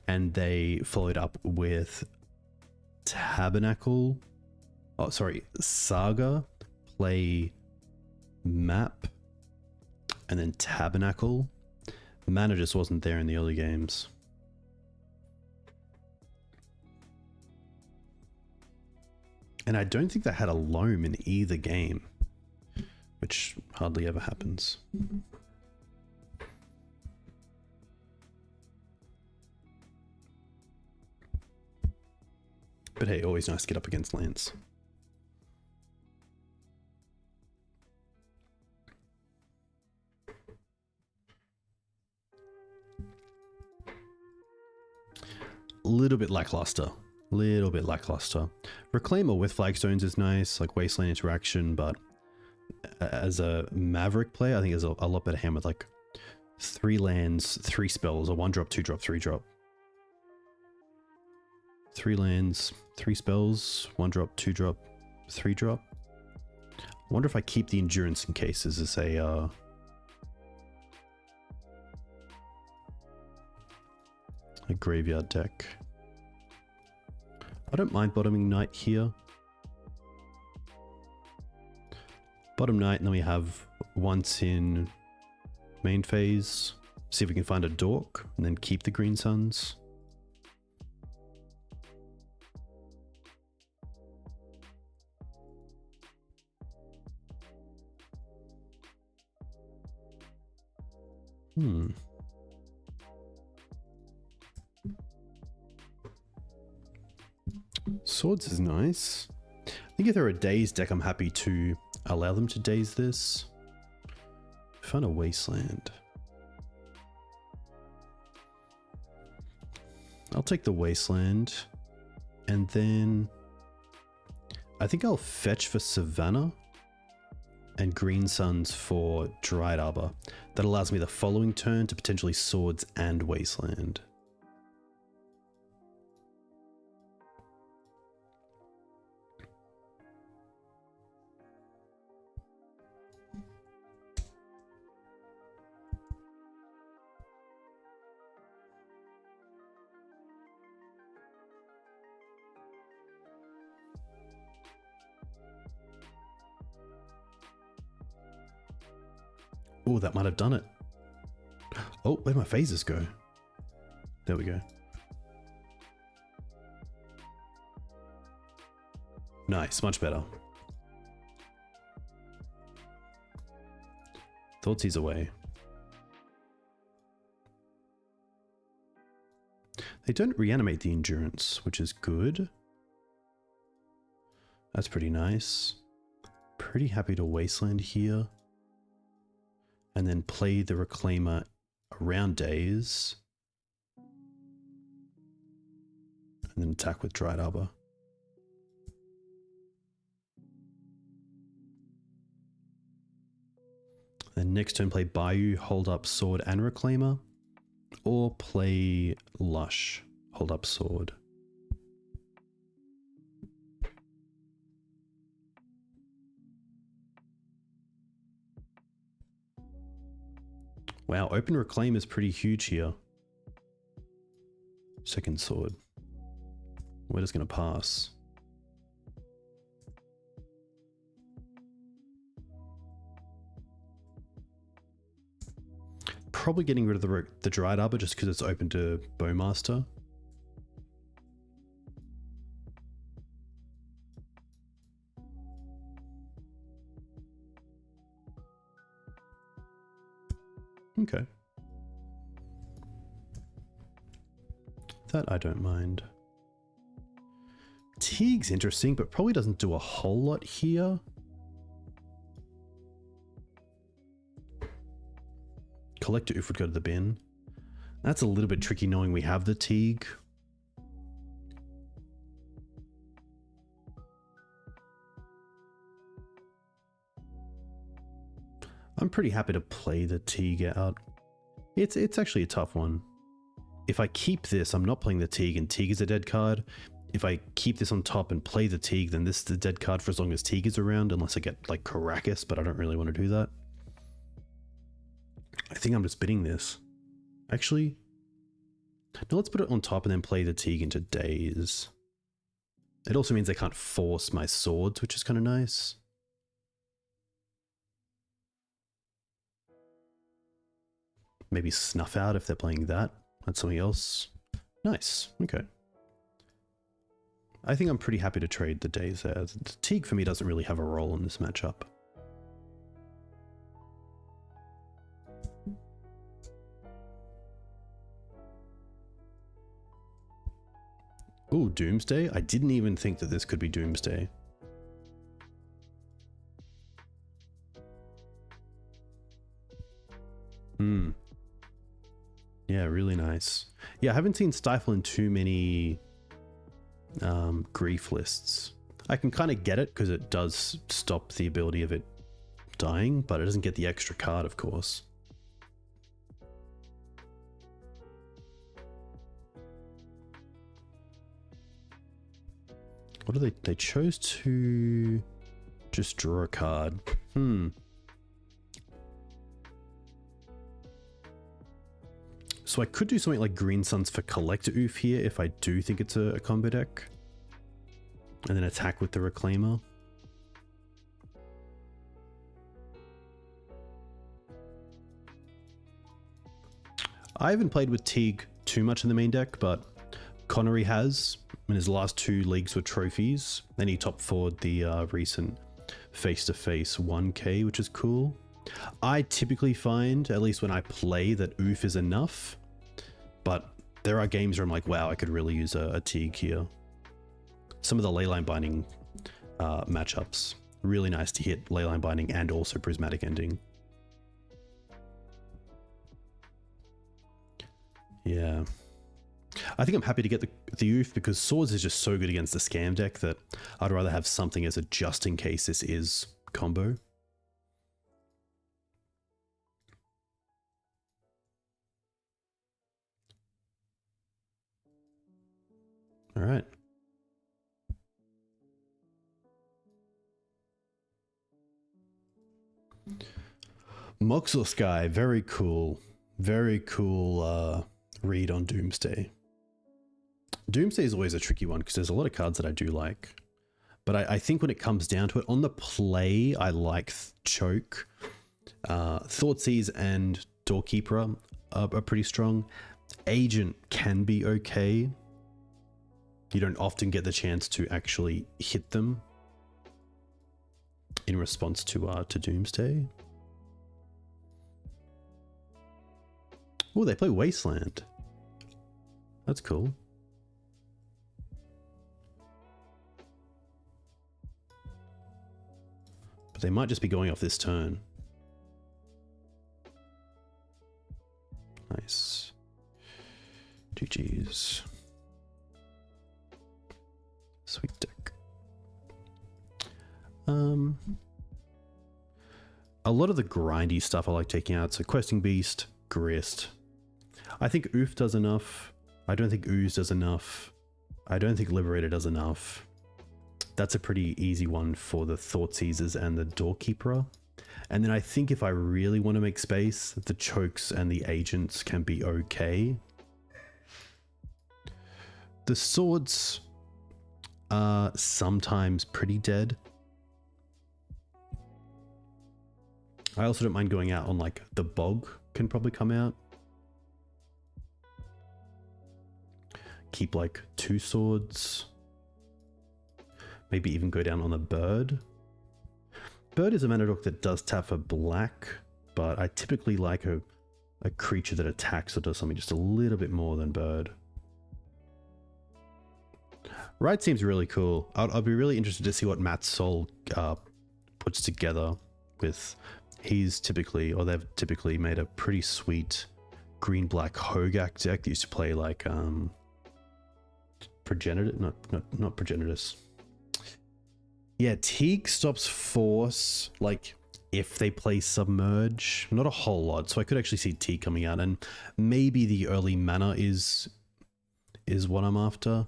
S2: and they followed up with Tabernacle. Oh, sorry, Saga, play Map, and then Tabernacle. The mana just wasn't there in the early games. And I don't think they had a loam in either game, which hardly ever happens. But hey, always nice to get up against lands. Little bit lackluster. Little bit lackluster. Reclaimer with Flagstones is nice, like Wasteland interaction, but as a Maverick player, I think there's a lot better hand with like 3 lands, 3 spells, a 1-drop, 2-drop, 3-drop. 3 lands, 3 spells, 1-drop, 2-drop, 3-drop. I wonder if I keep the endurance in case this is a graveyard deck. I don't mind bottoming Knight here. Bottom Knight, and then we have once in main phase. See if we can find a Dork, and then keep the Green Suns. Swords is nice. I think if they're a Daze deck, I'm happy to allow them to Daze this. Find a Wasteland. I'll take the Wasteland. And then I think I'll fetch for Savannah and Green Suns for Dryad Arbor. That allows me the following turn to potentially Swords and Wasteland. Oh, that might have done it. Oh, where'd my phases go? There we go. Nice, much better. Thoughts he's away. They don't reanimate the endurance, which is good. That's pretty nice. Pretty happy to Wasteland here. And then play the Reclaimer around Daze. And then attack with Dryad Arbor. Then next turn play Bayou, hold up sword and Reclaimer. Or play Lush, hold up sword. Wow, open Reclaim is pretty huge here. Second sword. We're just going to pass. Probably getting rid of the Dryad Arbor just because it's open to Bowmaster. Okay. That I don't mind. Teeg's interesting, but probably doesn't do a whole lot here. Collector Ouphe would go to the bin. That's a little bit tricky knowing we have the Teeg. I'm pretty happy to play the Teeg out. It's actually a tough one. If I keep this, I'm not playing the Teeg, and Teeg is a dead card. If I keep this on top and play the Teeg, then this is the dead card for as long as Teeg is around, unless I get like Karakas, but I don't really want to do that. I think I'm just bidding this. Actually, no, let's put it on top and then play the Teeg into Daze. It also means I can't force my swords, which is kind of nice. Maybe Snuff Out if they're playing that. That's something else. Nice. Okay. I think I'm pretty happy to trade the Daze there. The Teeg for me doesn't really have a role in this matchup. Ooh, Doomsday? I didn't even think that this could be Doomsday. Yeah, really nice. Yeah, I haven't seen Stifle in too many grief lists. I can kind of get it because it does stop the ability of it dying, but it doesn't get the extra card, of course. What do they chose to just draw a card. So I could do something like Green Suns for Collector Ouphe here if I do think it's a combo deck. And then attack with the Reclaimer. I haven't played with Teeg too much in the main deck, but Connery has in his last 2 leagues with trophies. Then he top forward the recent face-to-face 1K, which is cool. I typically find, at least when I play, that Ouphe is enough. But there are games where I'm like, wow, I could really use a Teeg here. Some of the Leyline Binding matchups. Really nice to hit Leyline Binding and also Prismatic Ending. Yeah. I think I'm happy to get the Ouphe because Swords is just so good against the Scam deck that I'd rather have something as a just in case this is combo. All right. Moxel Sky, very cool. Very cool read on Doomsday. Doomsday is always a tricky one because there's a lot of cards that I do like. But I think when it comes down to it, on the play, I like Choke. Thoughtseize and Doorkeeper are pretty strong. Agent can be okay. You don't often get the chance to actually hit them in response to Doomsday. Oh, they play Wasteland. That's cool. But they might just be going off this turn. Nice. GG's. Sweet deck. a lot of the grindy stuff I like taking out. So Questing Beast, Grist. I think Ouphe does enough. I don't think Ooze does enough. I don't think Liberator does enough. That's a pretty easy one for the Thoughtseizers and the Doorkeeper. And then I think if I really want to make space, the Chokes and the Agents can be okay. The Swords are sometimes pretty dead. I also don't mind going out on like the Bog can probably come out. Keep like 2 swords. Maybe even go down on the Bird. Bird is a mana dork that does tap for black, but I typically like a creature that attacks or does something just a little bit more than Bird. Ride seems really cool. I'd be really interested to see what Matt Sol puts together with. He's typically, or they've typically made a pretty sweet green-black Hogak deck that used to play like Progenitor, not Progenitus. Yeah, Teeg stops Force, like, if they play Submerge. Not a whole lot, so I could actually see Teeg coming out, and maybe the early mana is what I'm after.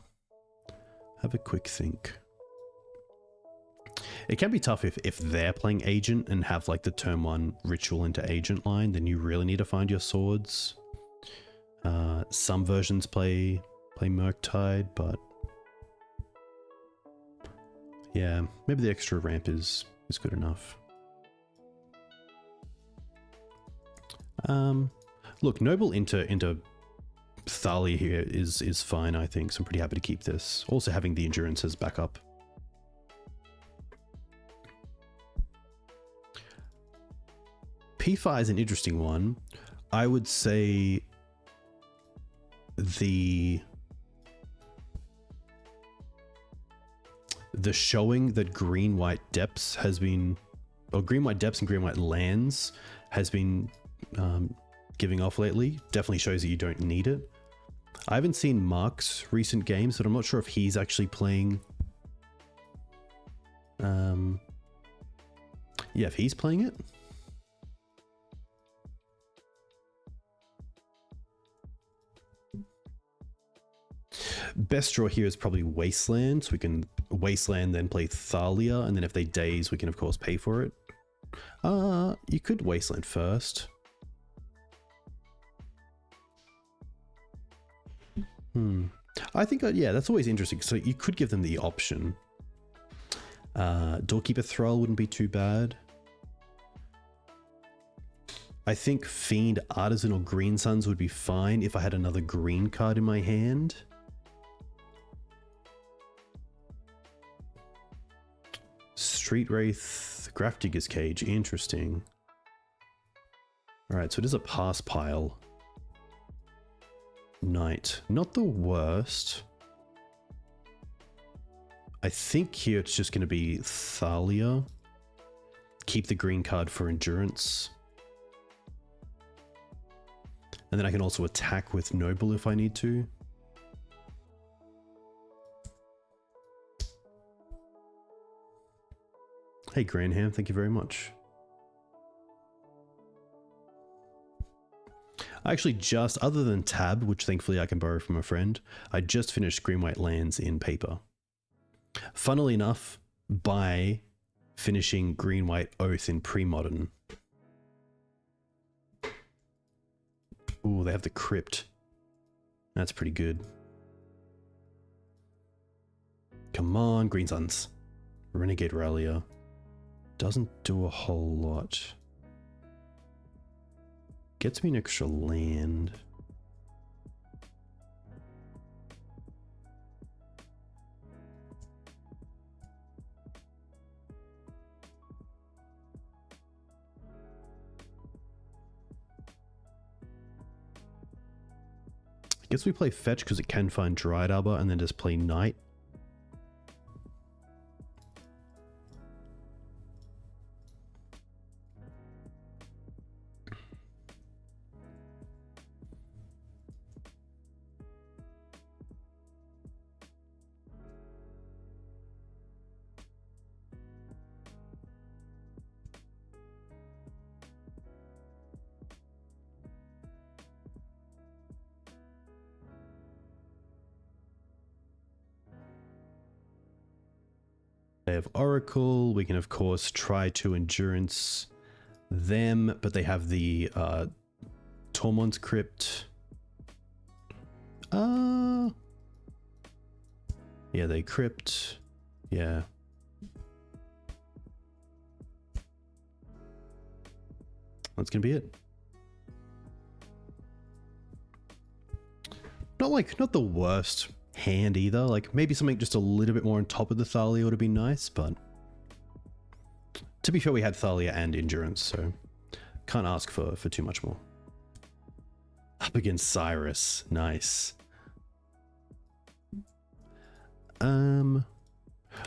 S2: Have a quick think. It can be tough if they're playing Agent and have, like, the turn 1 Ritual into Agent line, then you really need to find your swords. Some versions play Murktide, but yeah, maybe the extra ramp is good enough. Look, Noble into Thalia here is fine, I think, so I'm pretty happy to keep this. Also having the Endurance as backup. P5 is an interesting one. I would say the showing that green-white depths has been, or green-white depths and green-white lands has been giving off lately definitely shows that you don't need it. I haven't seen Mark's recent games, but I'm not sure if he's actually playing. Yeah, if he's playing it. Best draw here is probably Wasteland, so we can Wasteland then play Thalia, and then if they daze we can of course pay for it. You could Wasteland first. I think, yeah, that's always interesting. So you could give them the option. Doorkeeper Thrall wouldn't be too bad. I think Fiend Artisan or Green Suns would be fine if I had another green card in my hand. Street Wraith, Grafdigger's Cage, interesting. Alright, so it is a pass pile. Knight, not the worst. I think here it's just going to be Thalia. Keep the green card for Endurance. And then I can also attack with Noble if I need to. Hey Granham, thank you very much. I actually just, other than Tab, which thankfully I can borrow from a friend, I just finished Green-White Lands in paper. Funnily enough, by finishing Green-White Oath in pre-modern. Ooh, they have the Crypt. That's pretty good. Come on, Green Suns. Renegade Rallier. Doesn't do a whole lot. Gets me an extra land. I guess we play Fetch because it can find Dryad Arbor and then just play Knight. They have Oracle. We can, of course, try to Endurance them, but they have the Tormod's Crypt. Yeah, they Crypt. Yeah. That's gonna be it. Not the worst hand either. Like maybe something just a little bit more on top of the Thalia would have been nice, but to be fair, we had Thalia and Endurance, so can't ask for too much more. Up against Cyrus, nice.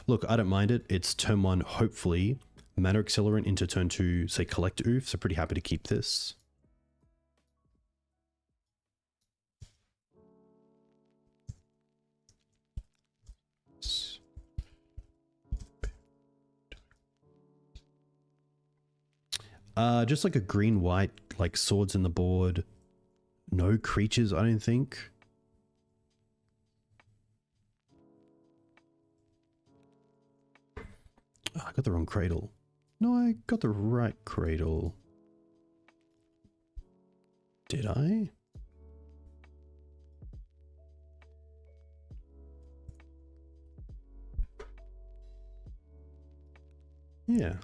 S2: Look, I don't mind it. It's turn 1, hopefully. Mana Accelerant into turn 2, say Collector Ouphe, so pretty happy to keep this. Just like a green-white, like swords in the board. No creatures, I don't think. Oh, I got the wrong Cradle. No, I got the right Cradle. Did I? Yeah,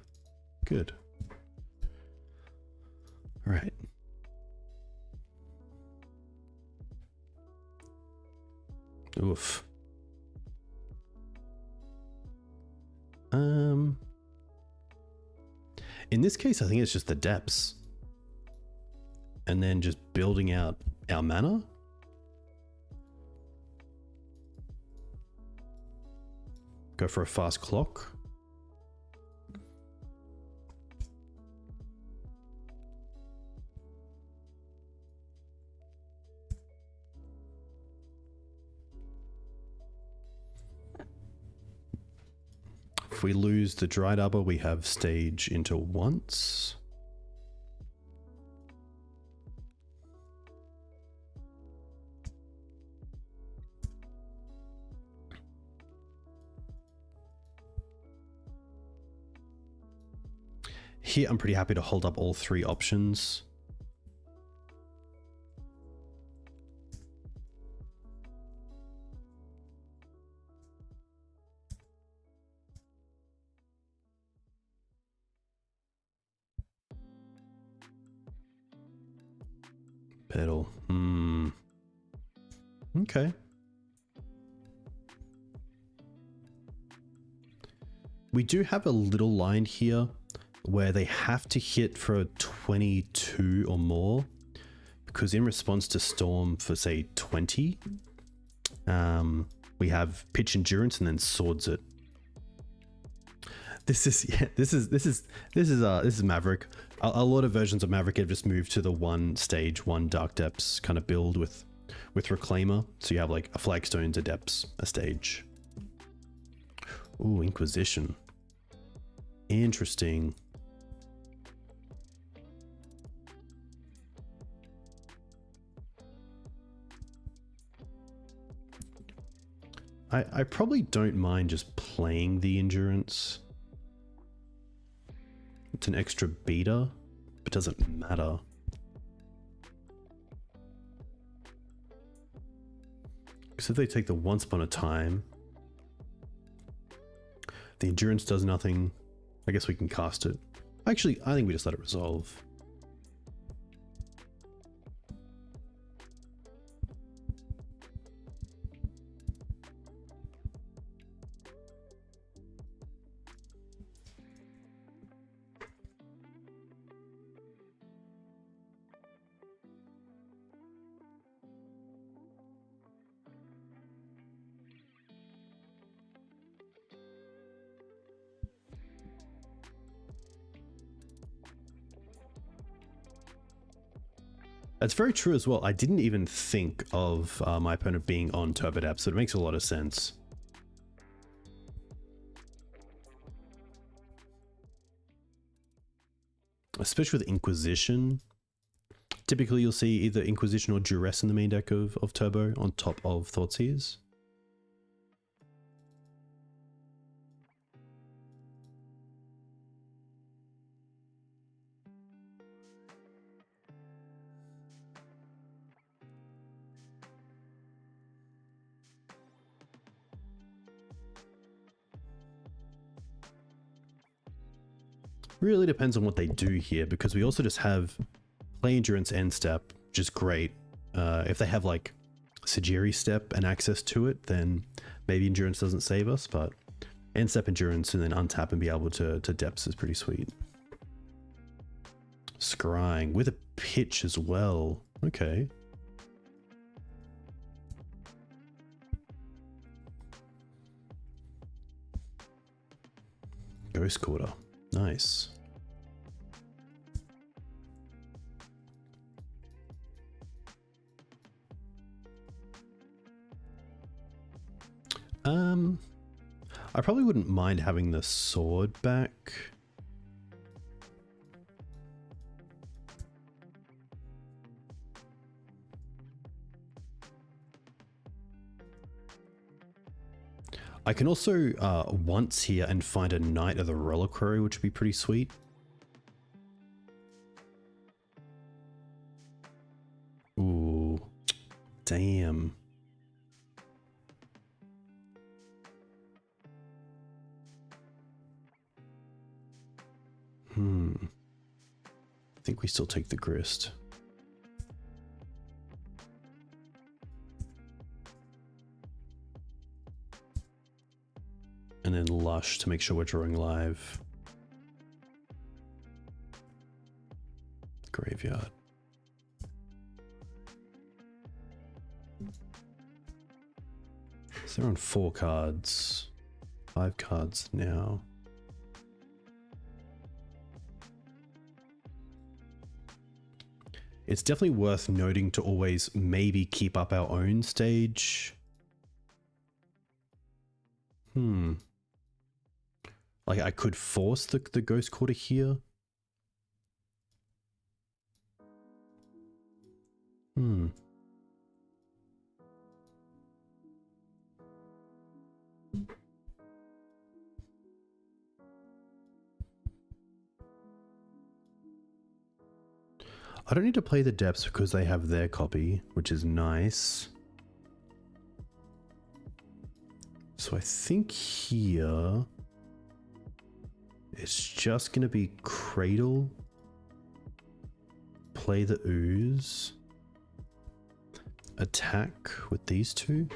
S2: good. All right. Oof. In this case, I think it's just the depths. And then just building out our mana. Go for a fast clock. If we lose the Dryad Arbor, we have stage into once. Here, I'm pretty happy to hold up all 3 options. Pedal. Okay. We do have a little line here where they have to hit for a 22 or more, because in response to Storm for say 20, we have Pitch Endurance and then Swords it. This is Maverick. A lot of versions of Maverick have just moved to the 1 stage, 1 Dark Depths kind of build with Reclaimer. So you have like a Flagstones, a Depths, a stage. Ooh, Inquisition. Interesting. I probably don't mind just playing the Endurance. It's an extra beater, but doesn't matter. Because if they take the Once Upon a Time, the Endurance does nothing. I guess we can cast it. Actually, I think we just let it resolve. That's very true as well. I didn't even think of my opponent being on Turbo Depths, so it makes a lot of sense. Especially with Inquisition. Typically you'll see either Inquisition or Duress in the main deck of Turbo on top of Thoughtseers. Really depends on what they do here, because we also just have play endurance end step, which is great. If they have like Sajiri step and access to it, then maybe endurance doesn't save us, but end step endurance and then untap and be able to depths is pretty sweet. Scrying with a pitch as well. Okay. Ghost Quarter. Nice. I probably wouldn't mind having the sword back. I can also once here and find a Knight of the Reliquary, which would be pretty sweet. Ooh, damn. I think we still take the Grist. And then Lush to make sure we're drawing live. Graveyard. So they're on 4 cards. 5 cards now. It's definitely worth noting to always maybe keep up our own stage. Like I could force the Ghost Quarter here. I don't need to play the depths because they have their copy, which is nice. So I think here it's just going to be Cradle, play the Ooze, attack with these two.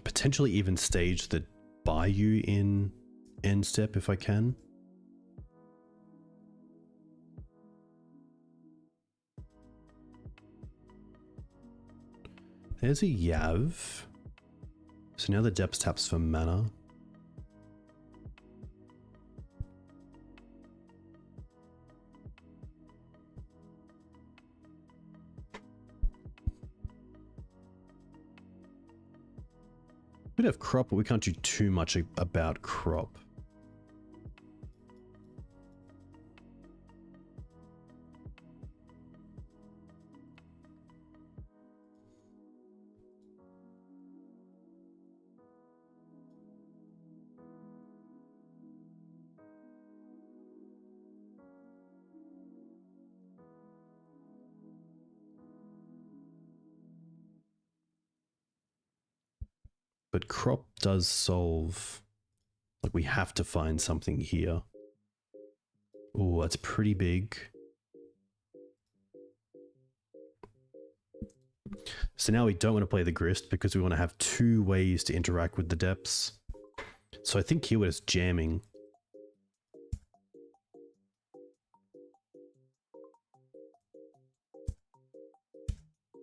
S2: Potentially even stage the Bayou in end step if I can. There's a Yav. So now the depths taps for mana. Bit of crop, but we can't do too much about crop. But crop does solve, like we have to find something here. Oh, that's pretty big. So now we don't want to play the Grist because we want to have 2 ways to interact with the depths. So I think here we're just jamming.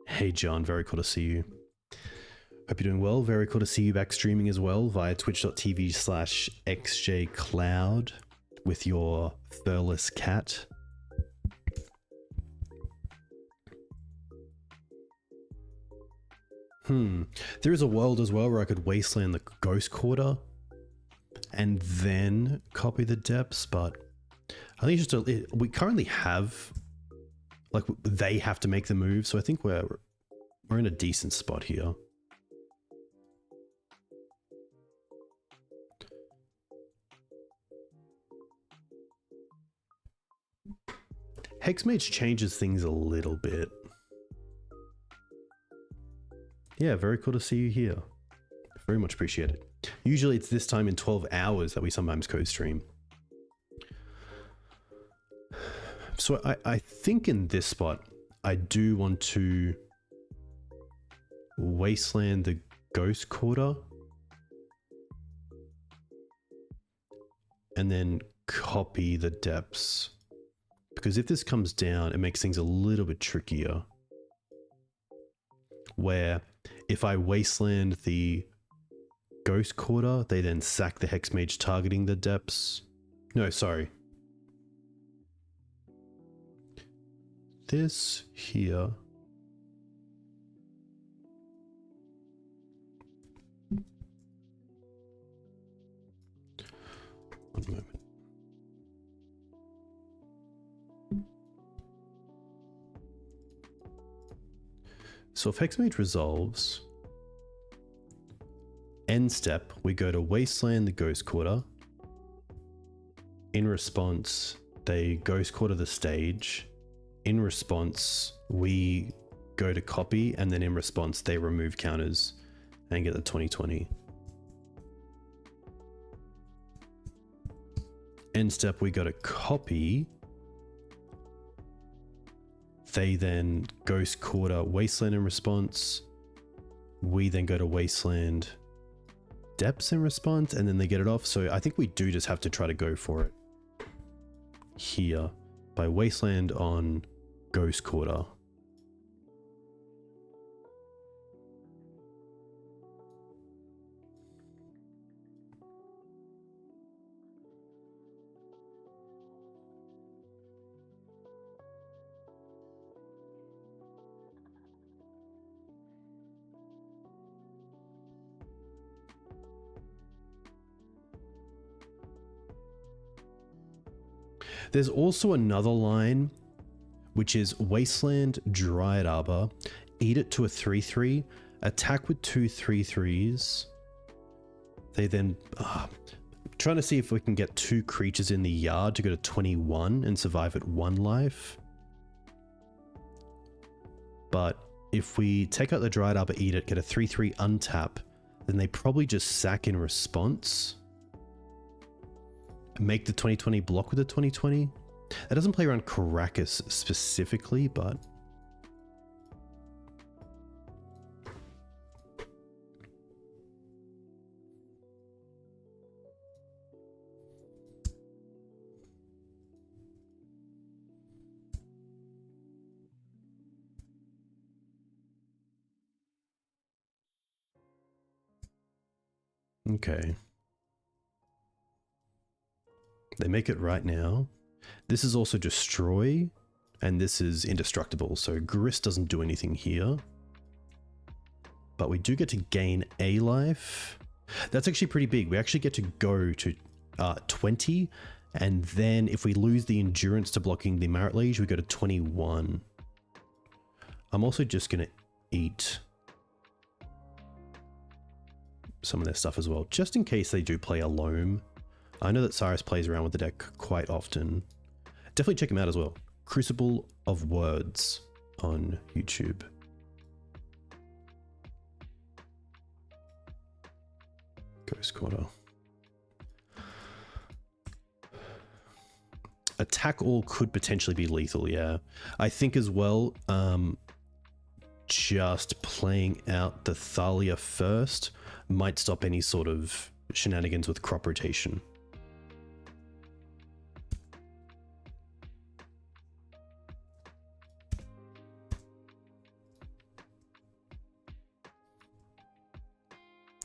S2: Hey John, very cool to see you. Hope you're doing well. Very cool to see you back streaming as well via twitch.tv/xjcloud with your furless cat. There is a world as well where I could wasteland the Ghost Quarter and then copy the depths, but I think it's just we currently have, like, they have to make the move, so I think we're in a decent spot here. Hexmage changes things a little bit. Yeah, very cool to see you here. Very much appreciated. Usually it's this time in 12 hours that we sometimes co-stream. So I think in this spot, I do want to wasteland the Ghost Quarter and then copy the depths. Because if this comes down, it makes things a little bit trickier. Where if I wasteland the Ghost Quarter, they then sack the Hexmage targeting the depths. No, sorry. This here. One moment. So if Hexmage resolves, end step, we go to wasteland the Ghost Quarter. In response, they Ghost Quarter the stage. In response, we go to copy, and then in response, they remove counters and get the 20/20. End step, we go to copy. They then Ghost Quarter Wasteland in response. We then go to Wasteland Depths in response, and then they get it off. So I think we do just have to try to go for it here by Wasteland on Ghost Quarter. There's also another line, which is Wasteland Dryad Arbor, eat it to a 3/3, attack with 2 3/3s. They then trying to see if we can get 2 creatures in the yard to go to 21 and survive at 1 life. But if we take out the Dryad Arbor, eat it, get a 3/3 untap, then they probably just sack in response. Make the 20/20 block with the 20/20. That doesn't play around Karakas specifically, but okay. They make it right now. This is also destroy, and this is indestructible, so Grist doesn't do anything here. But we do get to gain a life. That's actually pretty big. We actually get to go to 20, and then if we lose the endurance to blocking the Marit Liege, we go to 21. I'm also just going to eat some of their stuff as well, just in case they do play a Loam. I know that Cyrus plays around with the deck quite often. Definitely check him out as well. Crucible of Words on YouTube. Ghost Quarter. Attack all could potentially be lethal, yeah. I think as well, just playing out the Thalia first might stop any sort of shenanigans with crop rotation.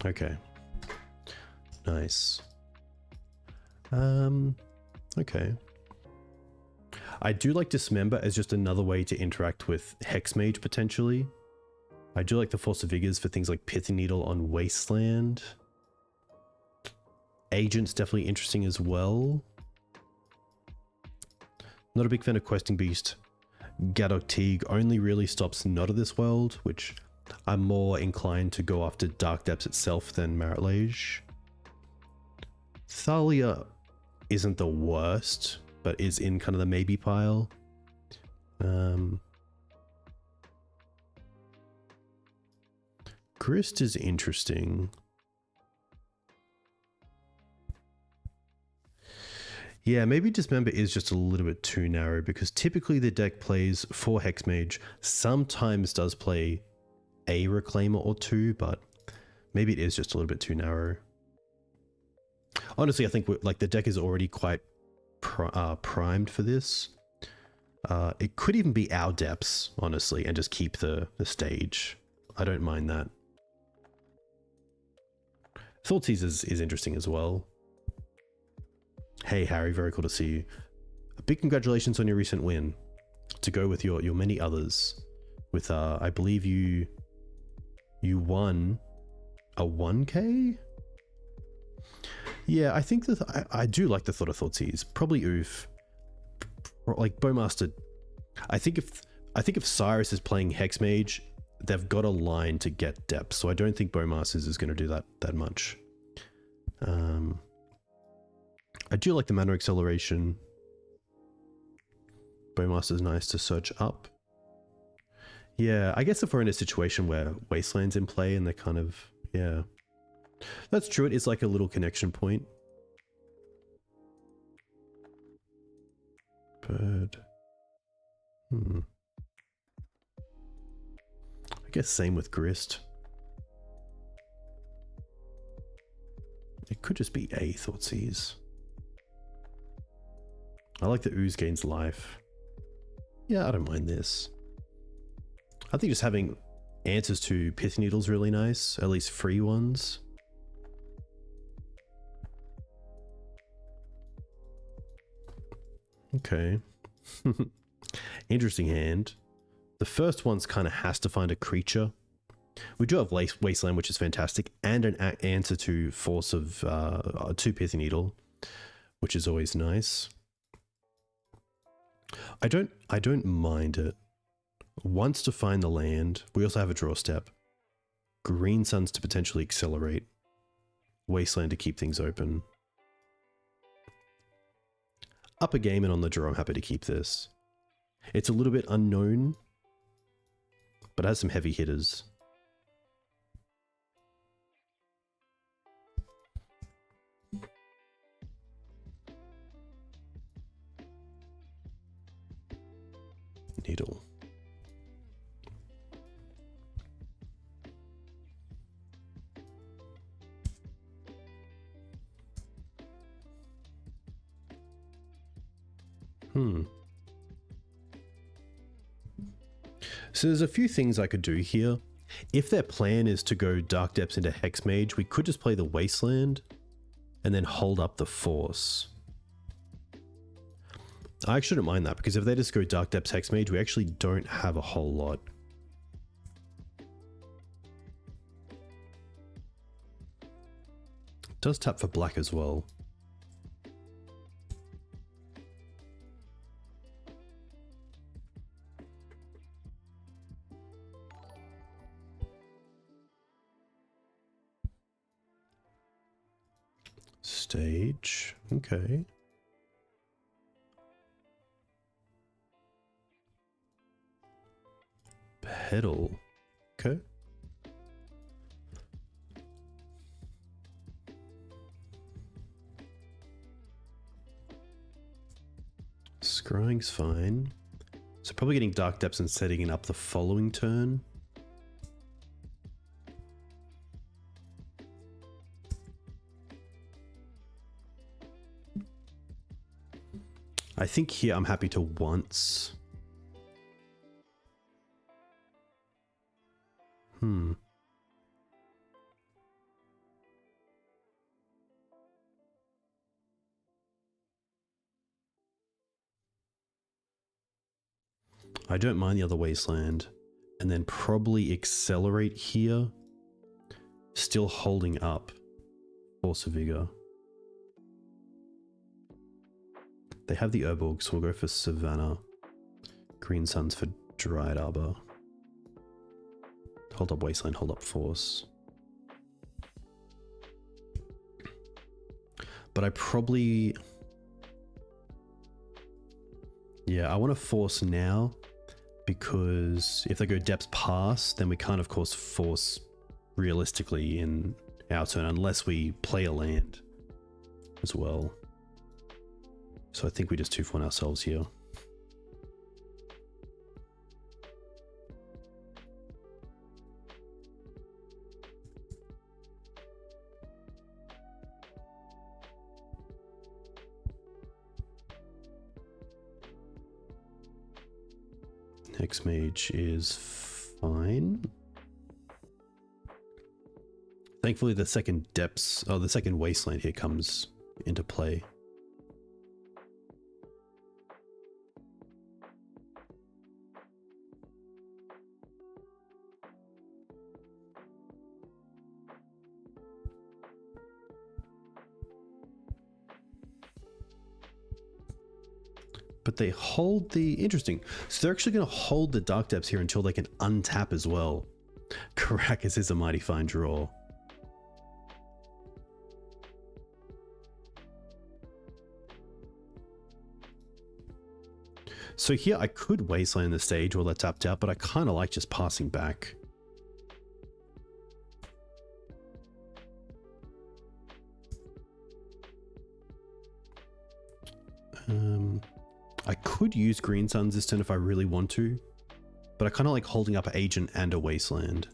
S2: Okay. Nice. Okay. I do like Dismember as just another way to interact with Hexmage potentially. I do like the Force of Vigors for things like Pithing Needle on Wasteland. Agent's definitely interesting as well. Not a big fan of Questing Beast. Gaddock Teeg only really stops Not of This World, which I'm more inclined to go after Dark Depths itself than Marit Liege. Thalia isn't the worst, but is in kind of the maybe pile. Grist is interesting. Yeah, maybe Dismember is just a little bit too narrow because typically the deck plays 4 Hexmage, sometimes does play a Reclaimer or 2, but maybe it is just a little bit too narrow. Honestly, I think like the deck is already quite primed for this. It could even be our depths, honestly, and just keep the stage. I don't mind that. Thoughtseize is interesting as well. Hey Harry, very cool to see you. A big congratulations on your recent win. To go with your many others. With I believe you won a 1K? Yeah, I think that I do like the thought of Thoughtseize. Probably Ouphe. Like Bowmaster. I think if Cyrus is playing Hexmage, they've got a line to get depth, so I don't think Bowmasters is going to do that much. I do like the mana acceleration. Bowmaster's nice to search up. Yeah, I guess if we're in a situation where Wasteland's in play and they're kind of, yeah. That's true, it is like a little connection point. Bird. I guess same with Grist. It could just be a Thoughtseize. I like the Ooze gains life. Yeah, I don't mind this. I think just having answers to Pith Needle's really nice, at least free ones. Okay. Interesting hand. The first one's kind of has to find a creature. We do have Wasteland, which is fantastic, and an answer to Force of 2 Pith Needle, which is always nice. I don't mind it. Once to find the land. We also have a draw step. Green Suns to potentially accelerate. Wasteland to keep things open. Up a game and on the draw, I'm happy to keep this. It's a little bit unknown, but it has some heavy hitters. Needle. So there's a few things I could do here. If their plan is to go Dark Depths into Hexmage, we could just play the Wasteland and then hold up the Force. I actually don't mind that, because if they just go Dark Depths Hexmage, we actually don't have a whole lot. It does tap for black as well. Stage, okay. Pedal, okay. Scrying's fine. So probably getting Dark Depths and setting it up the following turn. I think here I'm happy to once. I don't mind the other Wasteland. And then probably accelerate here. Still holding up Force of Vigor. They have the Urborg, so we'll go for Savannah. Green Suns for Dryad Arbor. Hold up Wasteland, hold up Force. But I probably... Yeah, I want to Force now because if they go depths pass, then we can't, of course, force realistically in our turn unless we play a land as well. So I think we just 2-for-1 ourselves here. Hexmage is fine. Thankfully, the second depths, the second wasteland here comes into play. But they hold the... Interesting. So they're actually going to hold the Dark Depths here until they can untap as well. Karakas is a mighty fine draw. So here I could Wasteland the stage while they're tapped out, but I kind of like just passing back. I could use Green Suns this turn if I really want to, but I kind of like holding up an Agent and a Wasteland.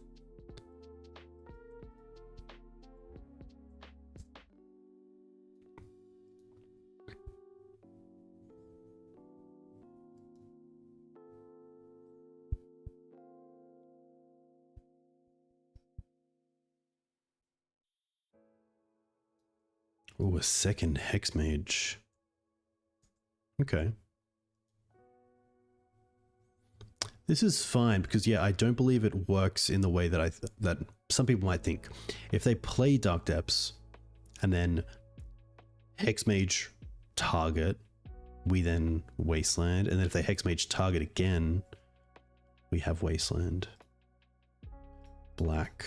S2: Oh, a second Hexmage. Okay. This is fine because, yeah, I don't believe it works in the way that that some people might think. If they play Dark Depths and then Hexmage target, we then Wasteland, and then if they Hexmage target again, we have Wasteland. Black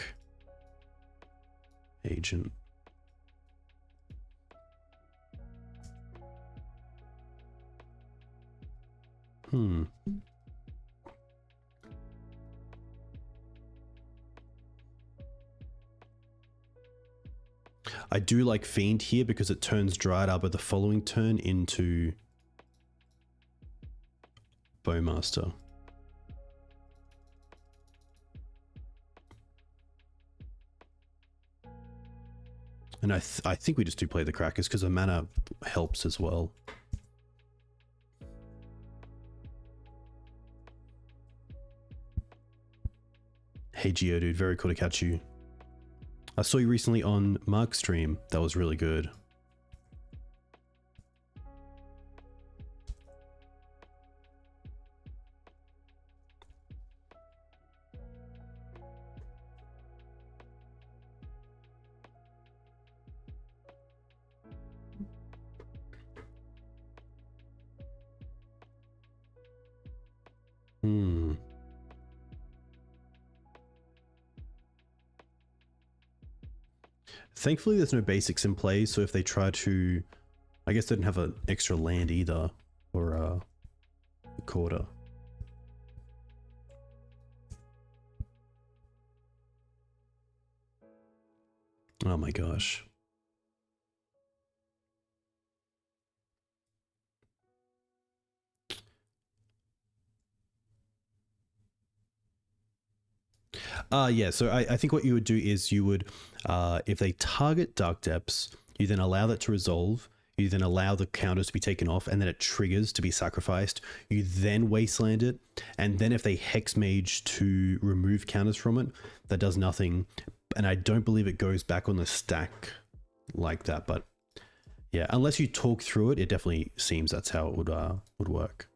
S2: Agent. I do like Fiend here because it turns Dryad Arbor the following turn into Bowmaster. And I think we just do play the Karakas because the mana helps as well. Hey Geodude, very cool to catch you. I saw you recently on Mark's stream. That was really good. Thankfully, there's no basics in play, so if they try to... I guess they don't have an extra land either, or a quarter. Oh my gosh. Yeah, so I think what you would do is you would, if they target Dark Depths, you then allow that to resolve, you then allow the counters to be taken off, and then it triggers to be sacrificed. You then Wasteland it, and then if they Hexmage to remove counters from it, that does nothing. And I don't believe it goes back on the stack like that, but yeah, unless you talk through it, it definitely seems that's how it would work.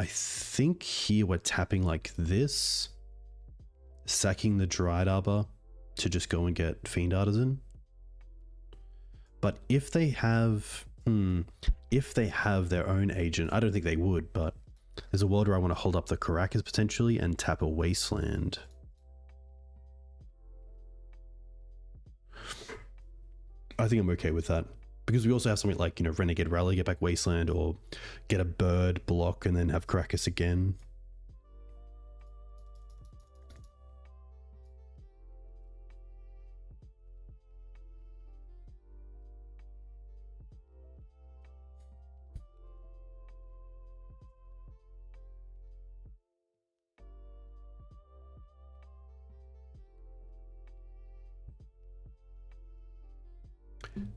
S2: I think here we're tapping like this, sacking the Dryad Arbor to just go and get Fiend Artisan. But if they have, their own agent, I don't think they would, but there's a world where I want to hold up the Karakas potentially and tap a Wasteland. I think I'm okay with that. Because we also have something like, you know, Renegade Rallier, get back Wasteland, or get a bird, block, and then have Karakas again.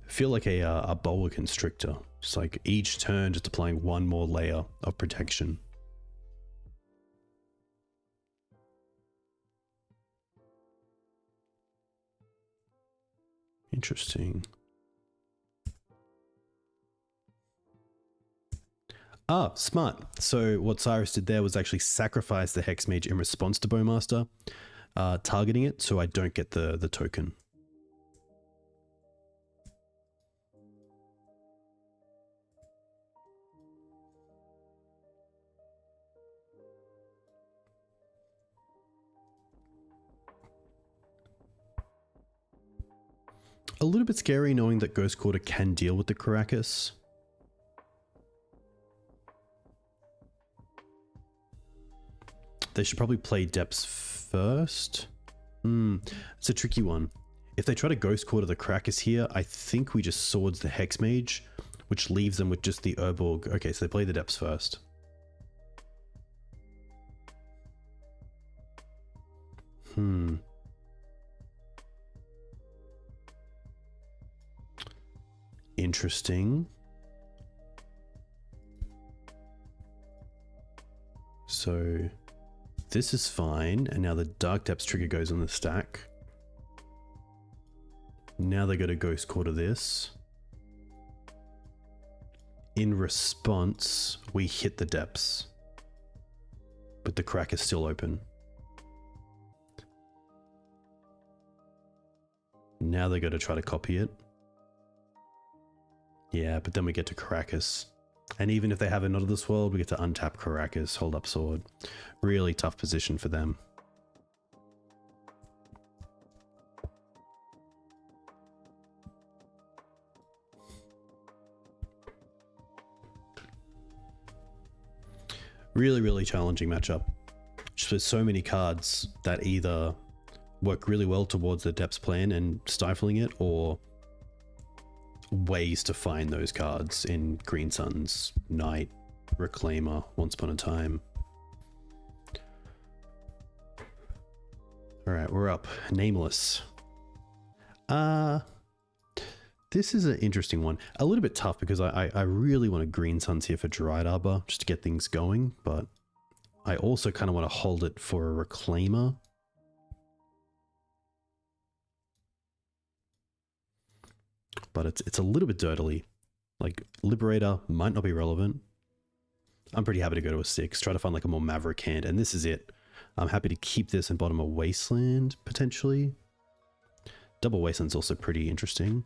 S2: Feel like a boa constrictor, just like each turn just applying one more layer of protection. Interesting. Ah, smart. So what Cyrus did there was actually sacrifice the Hex Mage in response to Bowmaster, targeting it so I don't get the token. A little bit scary knowing that Ghost Quarter can deal with the Karakas. They should probably play Depths first. It's a tricky one. If they try to Ghost Quarter the Karakas here, I think we just swords the Hex Mage, which leaves them with just the Urborg. Okay, so they play the Depths first. Interesting. So this is fine, and now the Dark Depths trigger goes on the stack. Now they go to Ghost Quarter this. In response, we hit the Depths, but the crack is still open. Now they go to try to copy it. Yeah, but then we get to Karakas. And even if they have a Not of this World, we get to untap Karakas, hold up sword. Really tough position for them. Really, really challenging matchup. Just with so many cards that either work really well towards the Depths plan and stifling it, or ways to find those cards in Green Sun's Knight, Reclaimer, Once Upon a Time. Alright, we're up. Nameless. This is an interesting one. A little bit tough because I really want a Green Suns here for Dryad Arbor just to get things going, but I also kind of want to hold it for a Reclaimer. But it's a little bit dirtily. Like, Liberator might not be relevant. I'm pretty happy to go to a 6, try to find like a more Maverick hand, and this is it. I'm happy to keep this and bottom a Wasteland, potentially. Double Wasteland's also pretty interesting.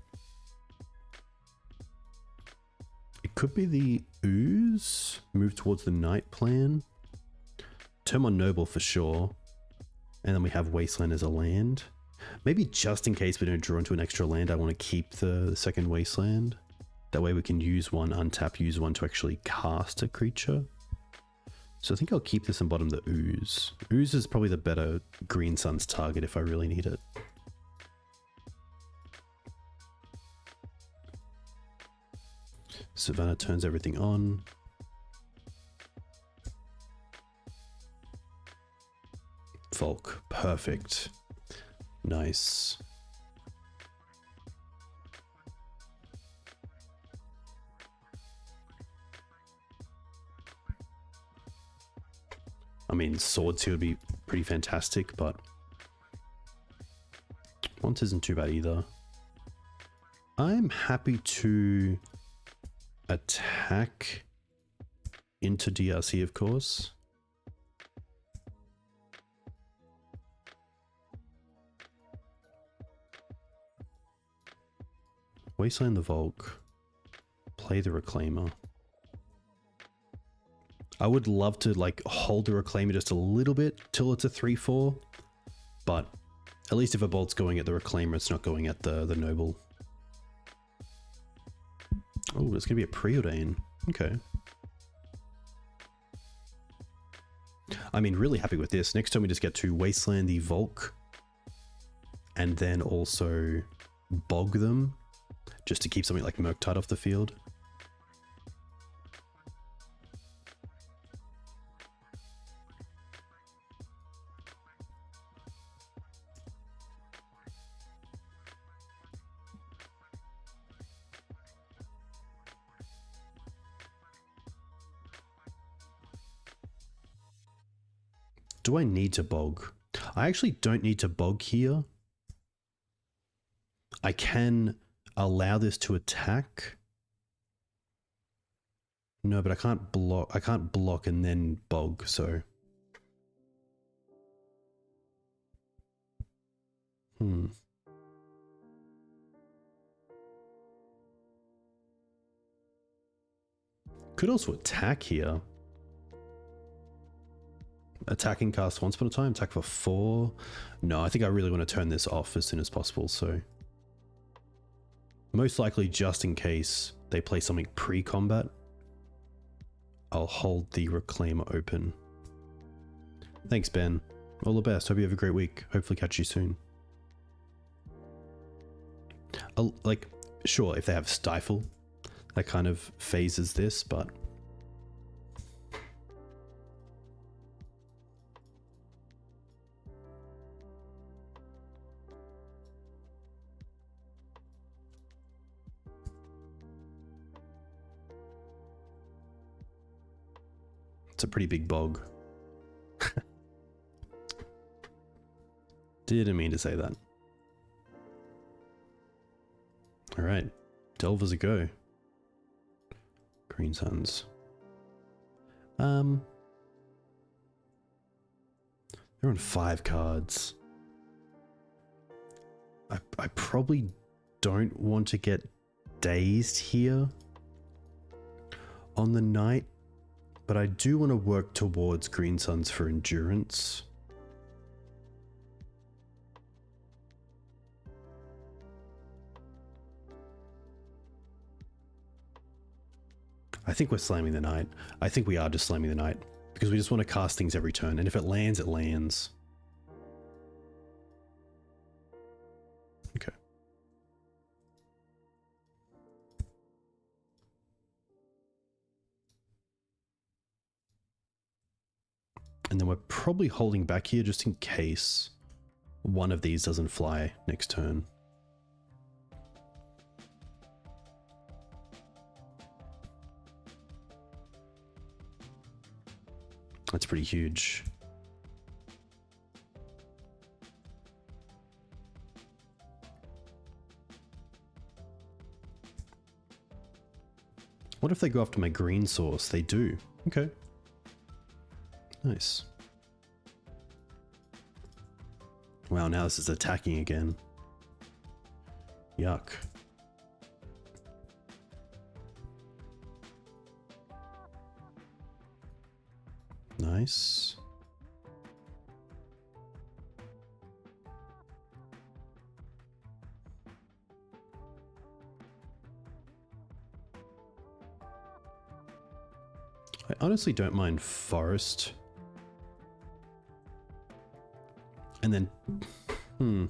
S2: It could be the Ooze, move towards the Night plan. Turn on Noble for sure. And then we have Wasteland as a land. Maybe just in case we don't draw into an extra land, I want to keep the second Wasteland. That way we can use one, untap, use one to actually cast a creature. So I think I'll keep this and bottom the Ooze. Ooze is probably the better Green Sun's target if I really need it. Savannah turns everything on. Volk, perfect. Nice. I mean, swords here would be pretty fantastic, but once isn't too bad either. I'm happy to attack into DRC, of course. Wasteland the Volk. Play the Reclaimer. I would love to like hold the Reclaimer just a little bit till it's a 3/4, but at least if a bolt's going at the Reclaimer, it's not going at the Noble. Oh, it's going to be a preordain. Okay. I mean, really happy with this. Next time we just get to Wasteland the Volk. And then also bog them. Just to keep something like Murktide off the field. Do I need to bog? I actually don't need to bog here. I can allow this to attack. No, but I can't block. I can't block and then bog, so. Could also attack here. Attacking cast once upon a time, attack for 4. No, I think I really want to turn this off as soon as possible, so. Most likely, just in case they play something pre-combat, I'll hold the Reclaimer open. Thanks, Ben. All the best. Hope you have a great week. Hopefully catch you soon. Like, sure, if they have Stifle, that kind of phases this, but... It's a pretty big bog. Didn't mean to say that. Alright. Delvers a go. Green Suns. They're on 5 cards. I probably don't want to get dazed here on the night. But I do want to work towards Green Suns for endurance. I think we're slamming the Knight. I think we are just slamming the Knight. Because we just want to cast things every turn. And if it lands, it lands. Okay. And then we're probably holding back here just in case one of these doesn't fly next turn. That's pretty huge. What if they go after my green source? They do. Okay. Nice. Wow, now this is attacking again. Yuck. Nice. I honestly don't mind forest. And then, and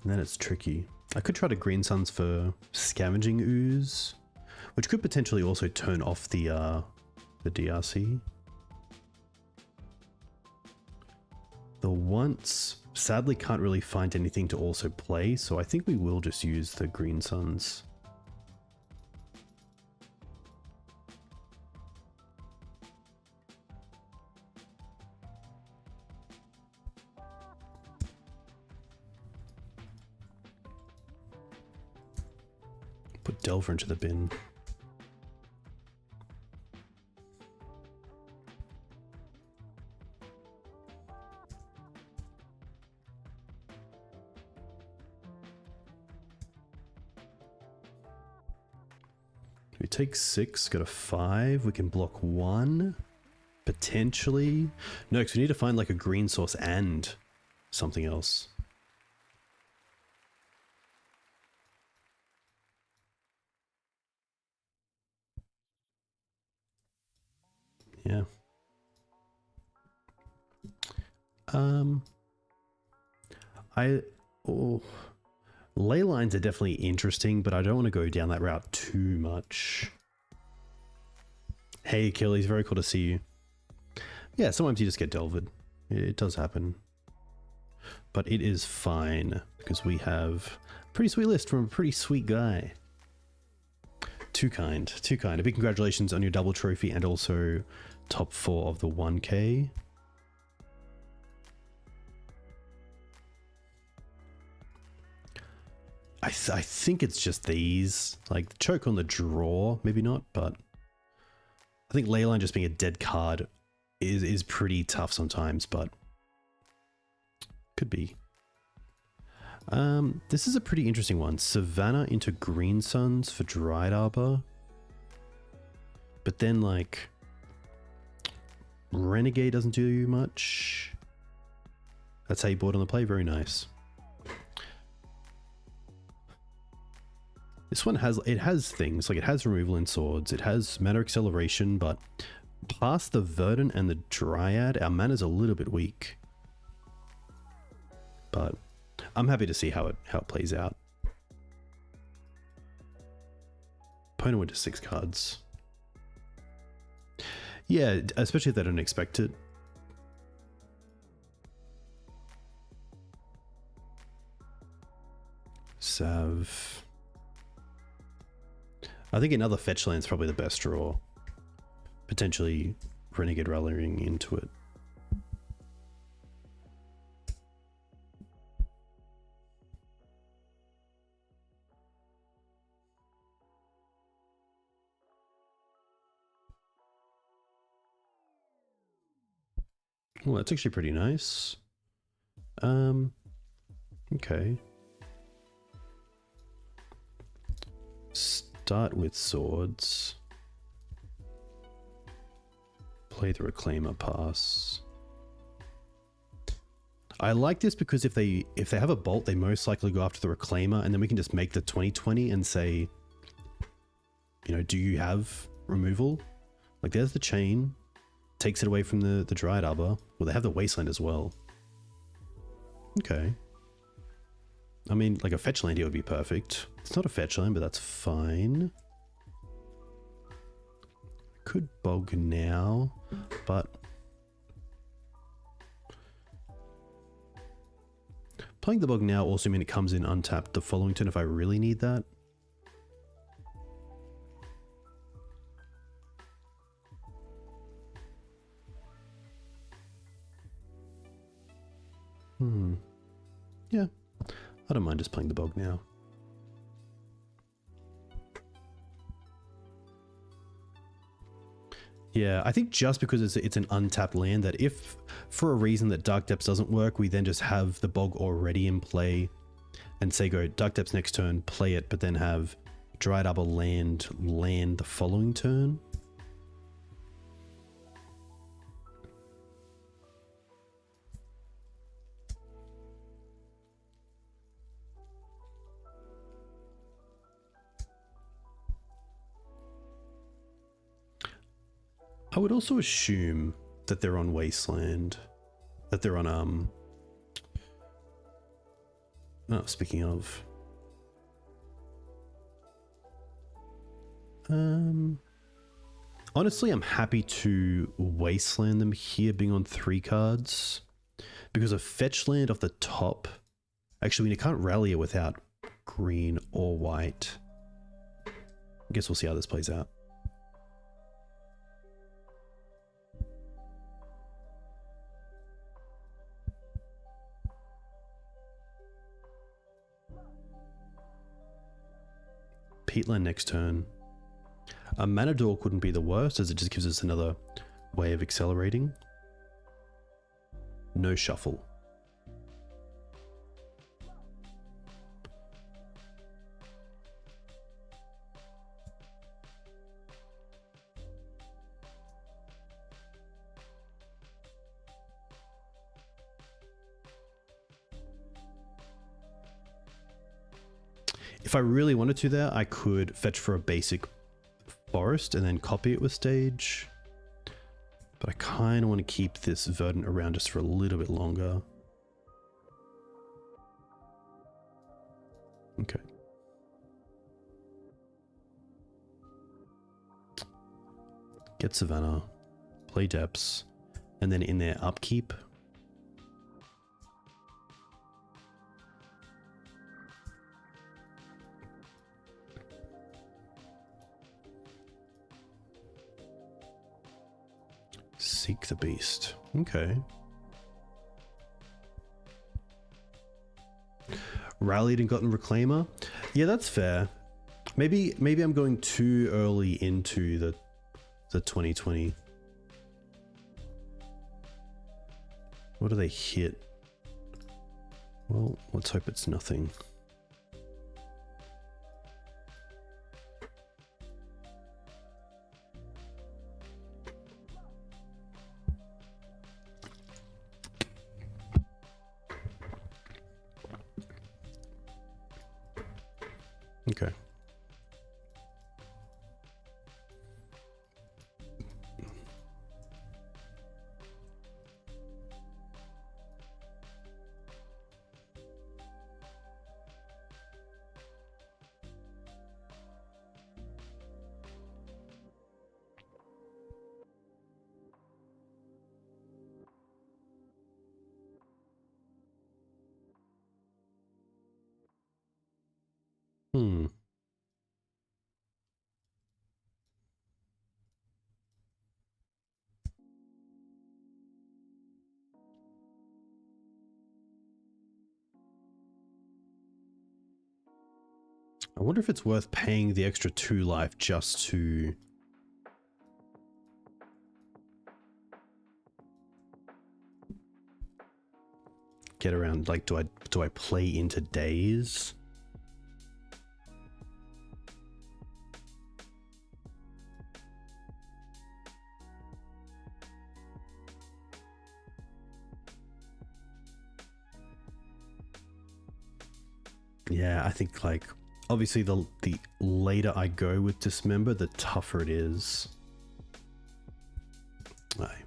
S2: then it's tricky. I could try to Green Suns for Scavenging Ooze, which could potentially also turn off the DRC. The once sadly can't really find anything to also play, so I think we will just use the Green Suns. Put Delver into the bin. We take 6, got a 5. We can block 1. Potentially. No, because we need to find like a green source and something else. Yeah. Ley lines are definitely interesting, but I don't want to go down that route too much. Hey, Achilles, very cool to see you. Yeah, sometimes you just get delved. It does happen. But it is fine, because we have a pretty sweet list from a pretty sweet guy. Too kind, too kind. A big congratulations on your double trophy and also top 4 of the 1K. I think it's just these. Like, the choke on the draw, maybe not, but I think Leyline just being a dead card is pretty tough sometimes, but could be. This is a pretty interesting one. Savannah into Green Suns for Dryad Arbor. But then, like, Renegade doesn't do much. That's how you board on the play. Very nice. This one has things, like it has removal in swords, it has mana acceleration, but past the Verdant and the Dryad, our mana's a little bit weak. But I'm happy to see how it plays out. Opponent went to 6 cards. Yeah, especially if they don't expect it. Sav. I think another fetch land's probably the best draw. Potentially Renegade Rallying into it. Well, that's actually pretty nice. Okay. Start with swords. Play the Reclaimer pass. I like this because if they have a bolt, they most likely go after the Reclaimer, and then we can just make the 20/20 and say, you know, do you have removal? Like, there's the chain. Takes it away from the Dryad Arbor. Well, they have the Wasteland as well. Okay. I mean, like a fetch land here would be perfect. It's not a fetch land, but that's fine. Could bog now, but playing the bog now also means it comes in untapped the following turn if I really need that. Yeah, I don't mind just playing the bog now. Yeah, I think just because it's an untapped land, that if for a reason that Dark Depths doesn't work, we then just have the bog already in play and say go Dark Depths next turn, play it, but then have Dryad Arbor land the following turn. I would also assume that they're on Wasteland, that they're on oh, speaking of honestly, I'm happy to Wasteland them here being on 3 cards because a fetch land off the top, actually, you can't rally it without green or white. I guess we'll see how this plays out. Peatland next turn. A Mana Dork wouldn't be the worst, as it just gives us another way of accelerating. No shuffle. If I really wanted to there, I could fetch for a basic forest and then copy it with stage. But I kind of want to keep this Verdant around just for a little bit longer. Okay. Get Savannah, play Depths, and then in their upkeep, Seek the Beast. Okay. Rallied and gotten Reclaimer. Yeah, that's fair. Maybe I'm going too early into the 2020. What do they hit? Well, let's hope it's nothing. Okay. I wonder if it's worth paying the extra 2 life just to get around. Like, do I play into days? Yeah, I think like obviously the later I go with Dismember, the tougher it is. Aye.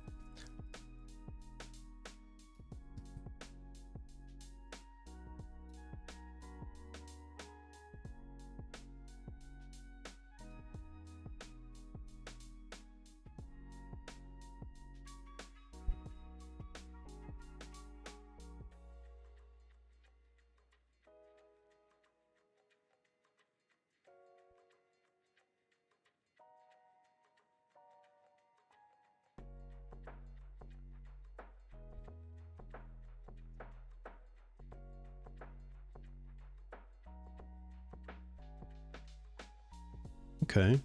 S2: Okay.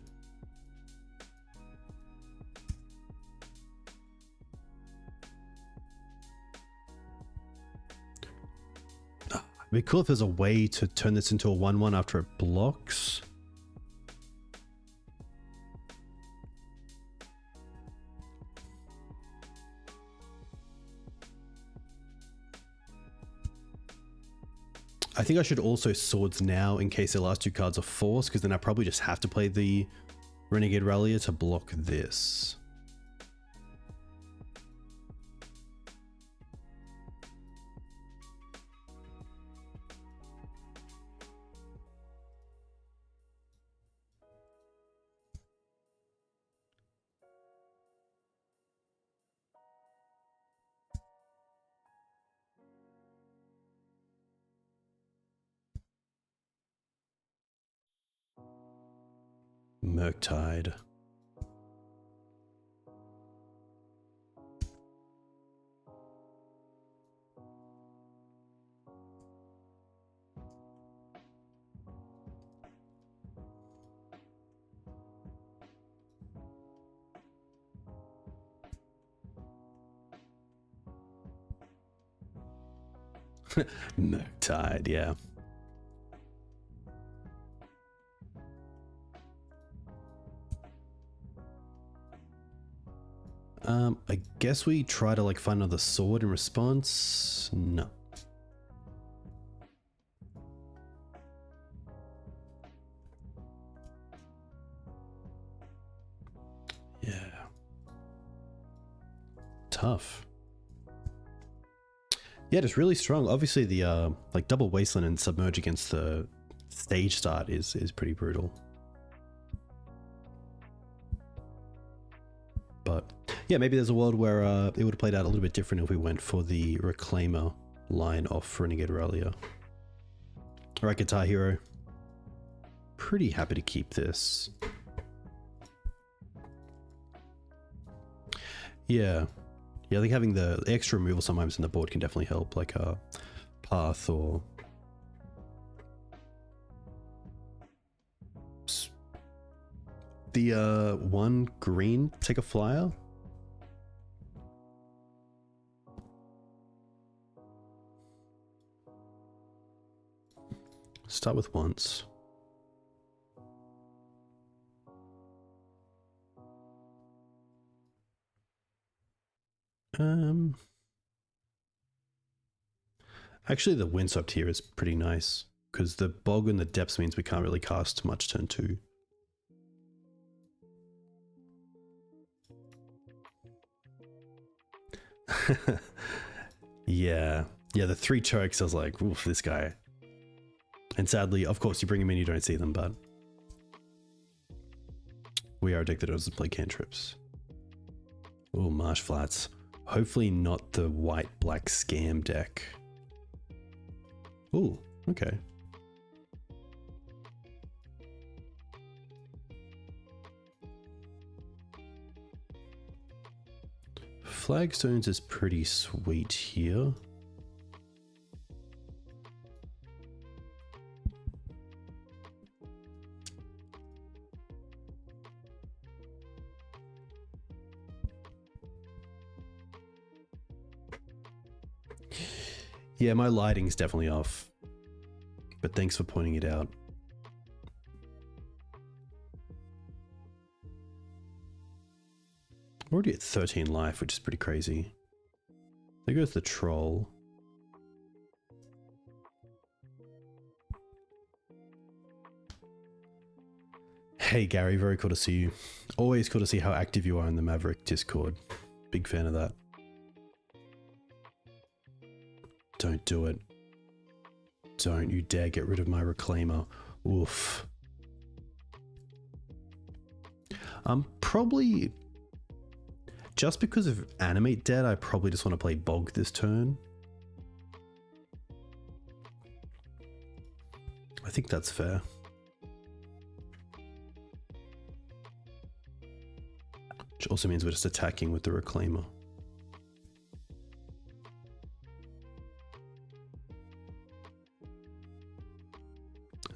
S2: It'd be cool if there's a way to turn this into a 1/1 after it blocks. I think I should also Swords now in case the last 2 cards are forced, because then I probably just have to play the Renegade Rallier to block this. Murktide. Murktide, yeah. I guess we try to like find another sword in response. No. Yeah. Tough. Yeah, just really strong. Obviously the like double Wasteland and Submerge against the stage start is pretty brutal. But yeah, maybe there's a world where it would have played out a little bit different if we went for the Reclaimer line off Renegade Rallier. Alright, Guitar Hero. Pretty happy to keep this. Yeah. Yeah, I think having the extra removal sometimes in the board can definitely help, like a Path or... The one green, take a flyer? Start with once. Actually the Windswept here is pretty nice, because the Bog and the Depths means we can't really cast much turn 2. Yeah. Yeah, the 3 chokes, I was like, oof, this guy. And sadly, of course, you bring him in, you don't see them, but... We are a deck that doesn't play cantrips. Oh, Marsh Flats. Hopefully not the white-black scam deck. Oh, okay. Flagstones is pretty sweet here. Yeah, my lighting's definitely off, but thanks for pointing it out. Already at 13 life, which is pretty crazy. There goes the troll. Hey Gary, very cool to see you. Always cool to see how active you are in the Maverick Discord. Big fan of that. Don't do it. Don't you dare get rid of my Reclaimer. Oof. Probably... Just because of Animate Dead, I probably just want to play Bog this turn. I think that's fair. Which also means we're just attacking with the Reclaimer.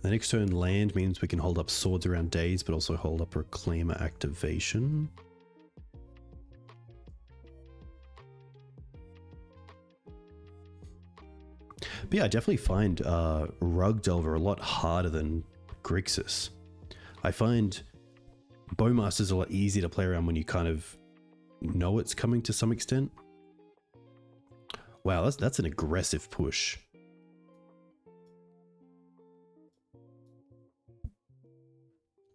S2: The next turn land means we can hold up Swords Around Days, but also hold up Reclaimer activation. But yeah, I definitely find Rug Delver a lot harder than Grixis. I find Bowmasters a lot easier to play around when you kind of know it's coming to some extent. Wow, that's an aggressive push.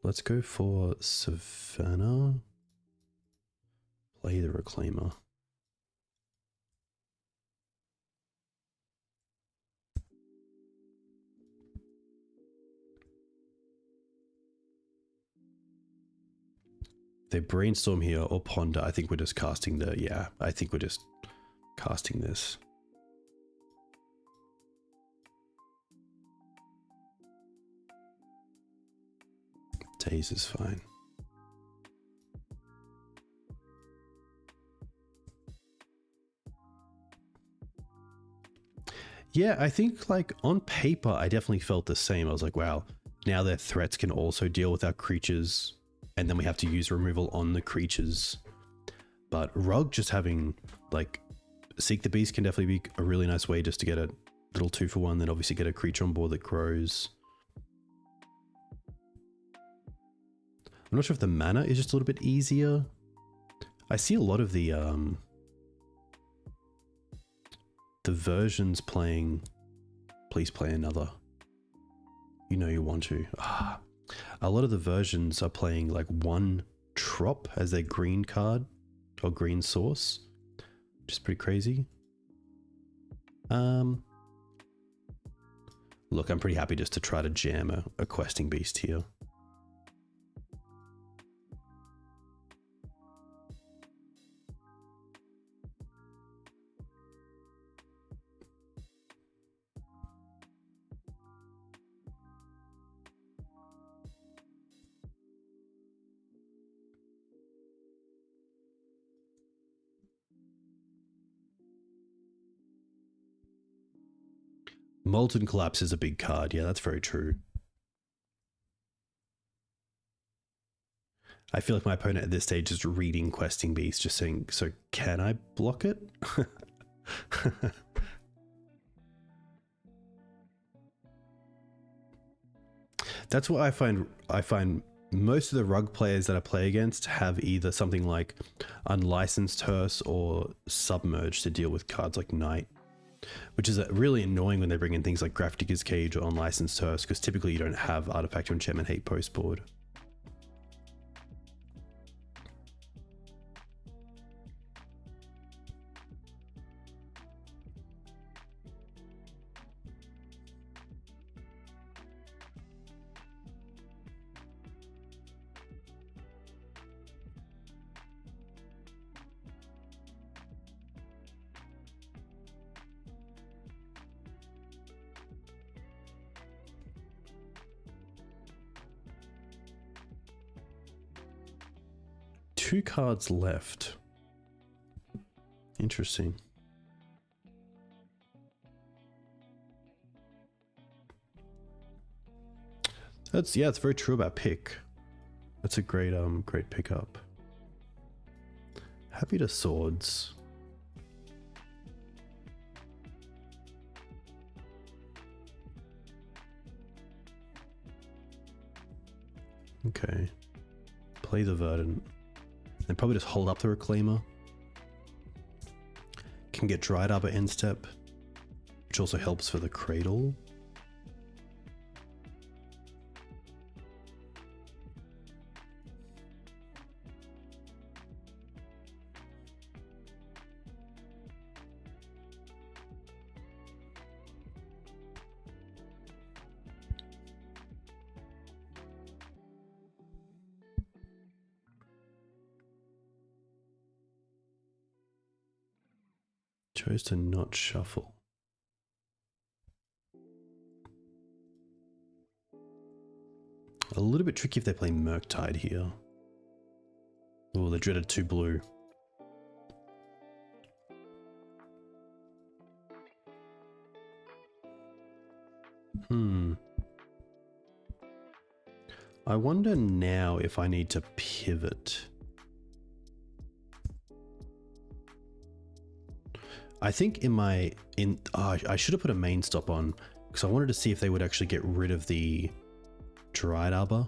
S2: Let's go for Savannah. Play the Reclaimer. They brainstorm here or ponder. I think we're just casting the... Yeah, I think we're just casting this. Days is fine. Yeah, I think like on paper, I definitely felt the same. I was like, wow, now their threats can also deal with our creatures. And then we have to use removal on the creatures. But Rug just having like Seek the Beast can definitely be a really nice way just to get a little 2-for-1, then obviously get a creature on board that grows. I'm not sure if the mana is just a little bit easier. I see a lot of the versions playing Please Play Another. You know you want to. A lot of the versions are playing like one Trop as their green card or green source, which is pretty crazy. Look, I'm pretty happy just to try to jam a questing beast here. Molten Collapse is a big card. Yeah, that's very true. I feel like my opponent at this stage is reading Questing Beast, just saying, so can I block it? That's what I find most of the rug players that I play against have either something like Unlicensed Hearse or Submerge to deal with cards like Knight, which is really annoying when they bring in things like Grafdigger's Cage or Unlicensed Hearse, because typically you don't have Artifact or Enchantment Hate post board. Two cards left. Interesting. That's, yeah, it's very true about pick. That's a great great pickup. Happy to swords. Okay. Play the Verdant. And probably just hold up the Reclaimer. Can get Dryad Arbor end step, which also helps for the Cradle. Chose to not shuffle. A little bit tricky if they play Murktide here. Oh, the dreaded 2 blue. I wonder now if I need to pivot. I think I should have put a main stop on because I wanted to see if they would actually get rid of the Dryad Arbor.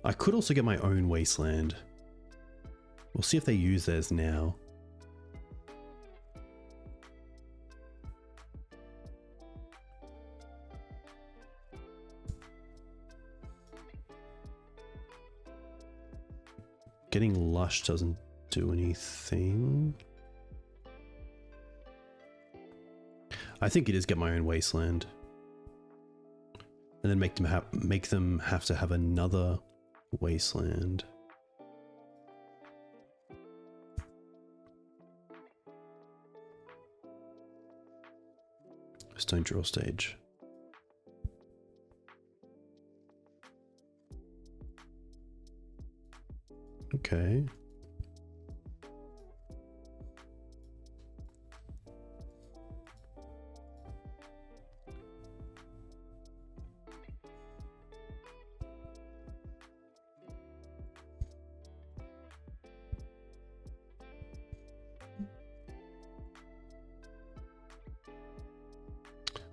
S2: I could also get my own Wasteland. We'll see if they use theirs now. Getting Lush doesn't do anything. I think it is get my own Wasteland. And then make them have to have another Wasteland. Stone draw stage. Okay.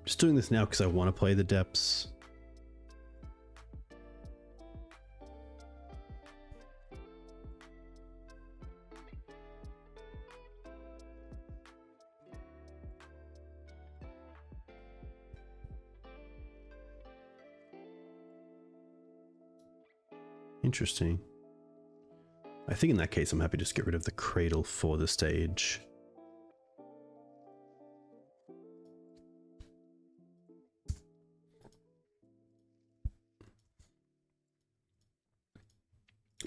S2: Just doing this now because I want to play the depths. Interesting. I think in that case, I'm happy to just get rid of the Cradle for the stage.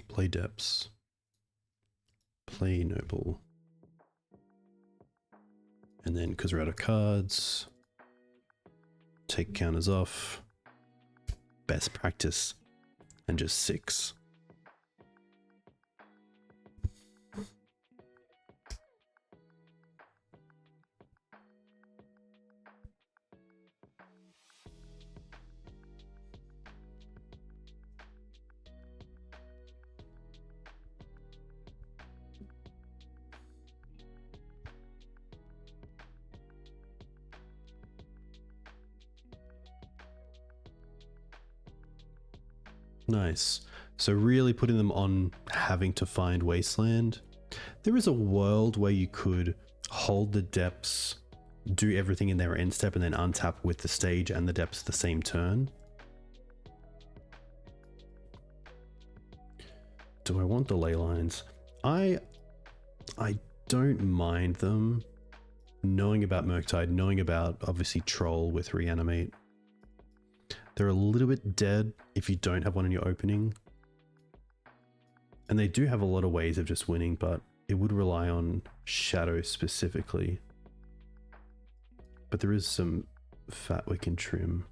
S2: Play Depths. Play Noble. And then, because we're out of cards, take counters off. Best practice. And just 6. Nice. So really putting them on having to find Wasteland. There is a world where you could hold the depths, do everything in their end step, and then untap with the stage and the depths the same turn. Do I want the ley lines? I don't mind them. Knowing about Murktide, knowing about obviously Troll with Reanimate. They're a little bit dead if you don't have one in your opening. And they do have a lot of ways of just winning, but it would rely on Shadow specifically. But there is some fat we can trim.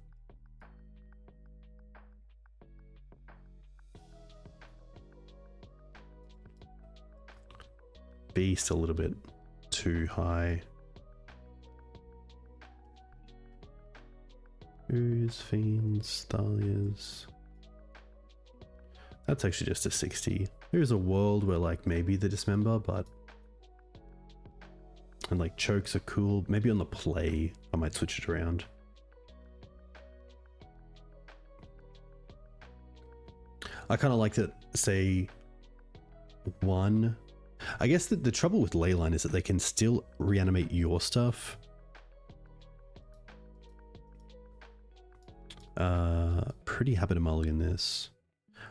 S2: Beast a little bit too high. Ooze, Fiends, Thalias. That's actually just a 60. There's a world where like maybe the Dismember, but... And like chokes are cool. Maybe on the play, I might switch it around. I kind of like to say 1. I guess that the trouble with Leyline is that they can still reanimate your stuff. Pretty happy to mulligan this,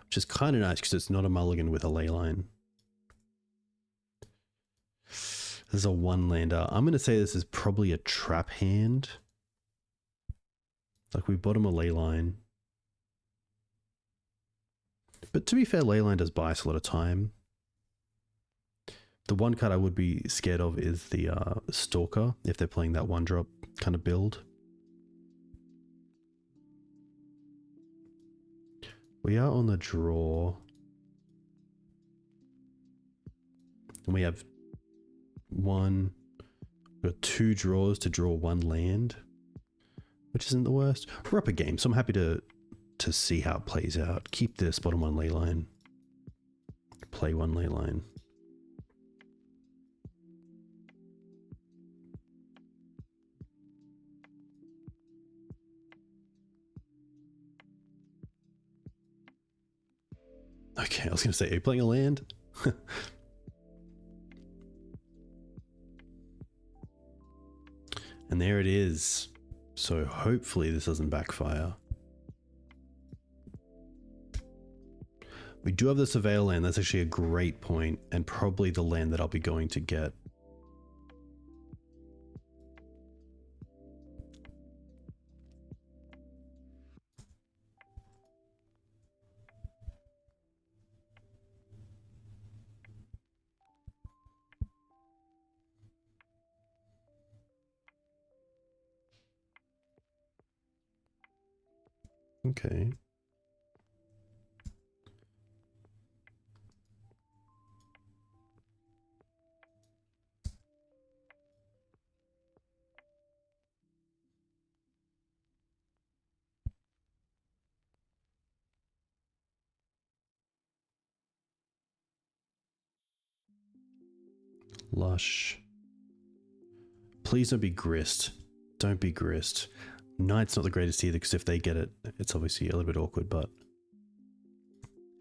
S2: which is kind of nice because it's not a mulligan with a Leyline. This is a 1-lander. I'm going to say this is probably a trap hand. Like we bottom a Leyline. But to be fair, Leyline does buy us a lot of time. The one card I would be scared of is the Stalker, if they're playing that 1-drop kind of build. We are on the draw. And we have we've got 2 draws to draw 1 land, which isn't the worst. We're up a game, so I'm happy to see how it plays out. Keep this bottom 1 Leyline. Play 1 Leyline. Okay, I was going to say, are you playing a land? And there it is. So hopefully this doesn't backfire. We do have the Surveil land. That's actually a great point, and probably the land that I'll be going to get. Okay. Lush. Please don't be Grist. Don't be Grist. Knight's not the greatest either, because if they get it, it's obviously a little bit awkward, but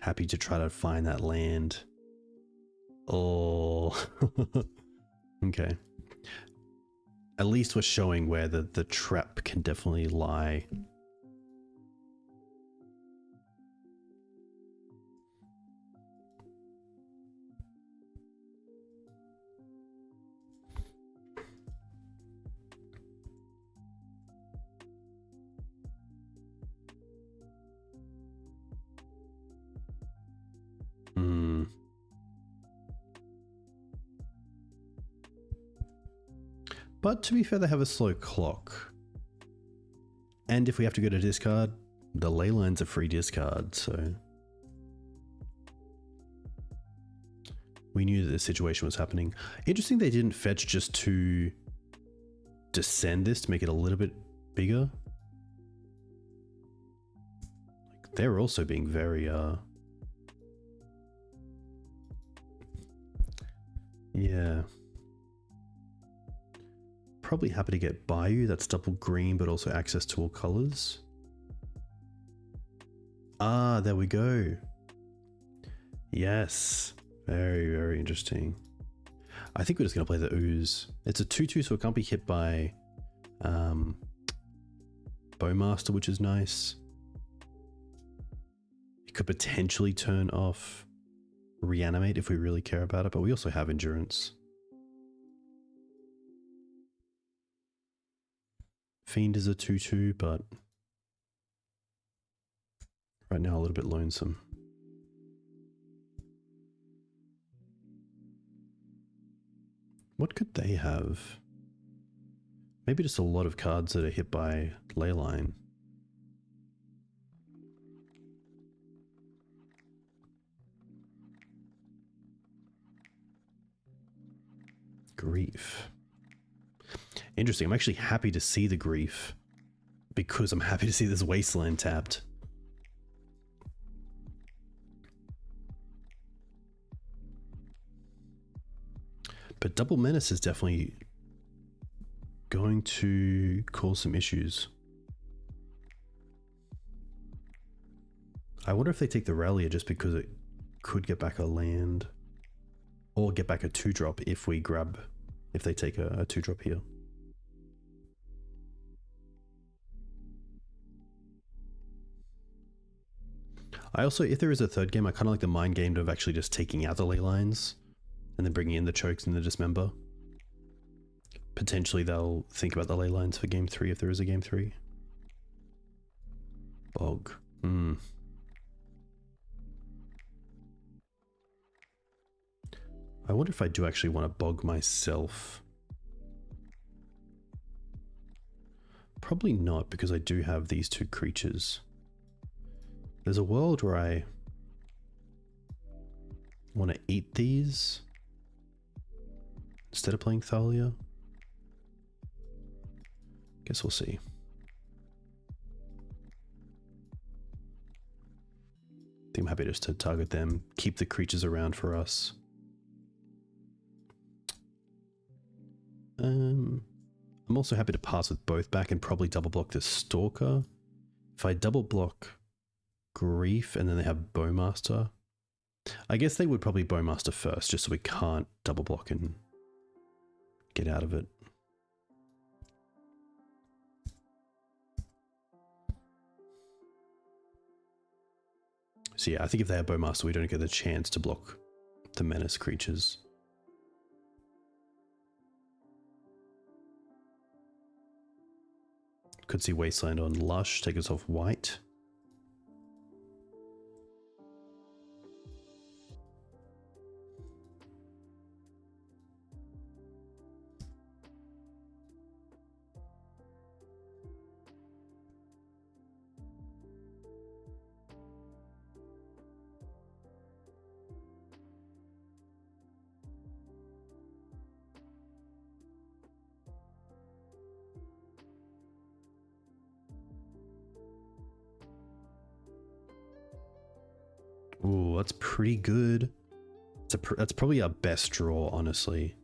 S2: happy to try to find that land. Oh. Okay. At least we're showing where the trap can definitely lie. But to be fair, they have a slow clock. And if we have to go to discard, the Leyline's a free discard, so... we knew that this situation was happening. Interesting they didn't fetch just to descend this to make it a little bit bigger. Like, they're also being very, yeah. Probably happy to get Bayou, that's double green, but also access to all colors. Ah, there we go. Yes. Very, very interesting. I think we're just going to play the Ooze. It's a 2/2, so it can't be hit by Bowmaster, which is nice. It could potentially turn off Reanimate if we really care about it, but we also have Endurance. Fiend is a 2/2, but right now a little bit lonesome. What could they have? Maybe just a lot of cards that are hit by Leyline. Grief. Interesting. I'm actually happy to see the Grief because I'm happy to see this Wasteland tapped. But Double Menace is definitely going to cause some issues. I wonder if they take the Rallier just because it could get back a land or get back a 2-drop if they take a 2-drop here. I also, if there is a third game, I kind of like the mind game of actually just taking out the ley lines and then bringing in the chokes and the dismember. Potentially they'll think about the ley lines for game 3 if there is a game 3. Bog. I wonder if I do actually want to bog myself. Probably not, because I do have these 2 creatures. There's a world where I want to eat these instead of playing Thalia. Guess we'll see. I think I'm happy just to target them, keep the creatures around for us. I'm also happy to pass with both back and probably double block this Stalker. If I double block Grief and then they have Bowmaster, I guess they would probably Bowmaster first just so we can't double block and get out of it. So yeah, I think if they have Bowmaster, we don't get the chance to block the Menace creatures. Could see Wasteland on Lush, take us off white. Ooh, that's pretty good. That's probably our best draw, honestly.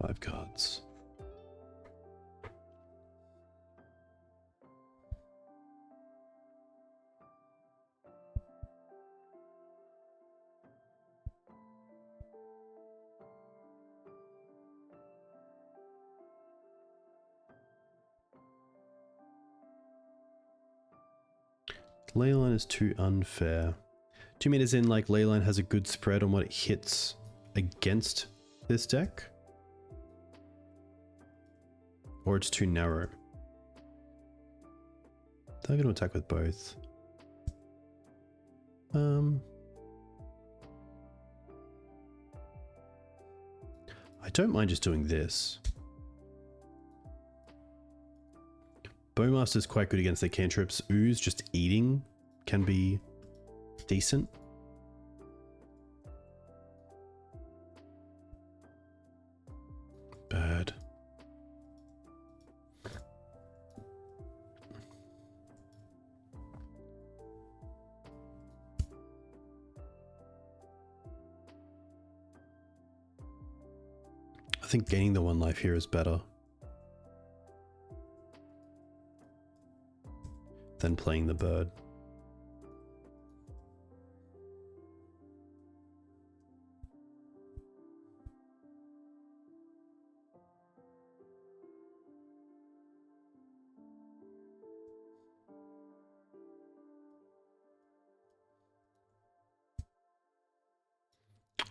S2: Five cards. Leyline is too unfair. Do you mean as in like Leyline has a good spread on what it hits against this deck? Or it's too narrow? They're going to attack with both. I don't mind just doing this. Bowmaster's quite good against their cantrips. Ooze, just eating, can be decent. Bad. I think gaining the 1 life here is better than playing the bird.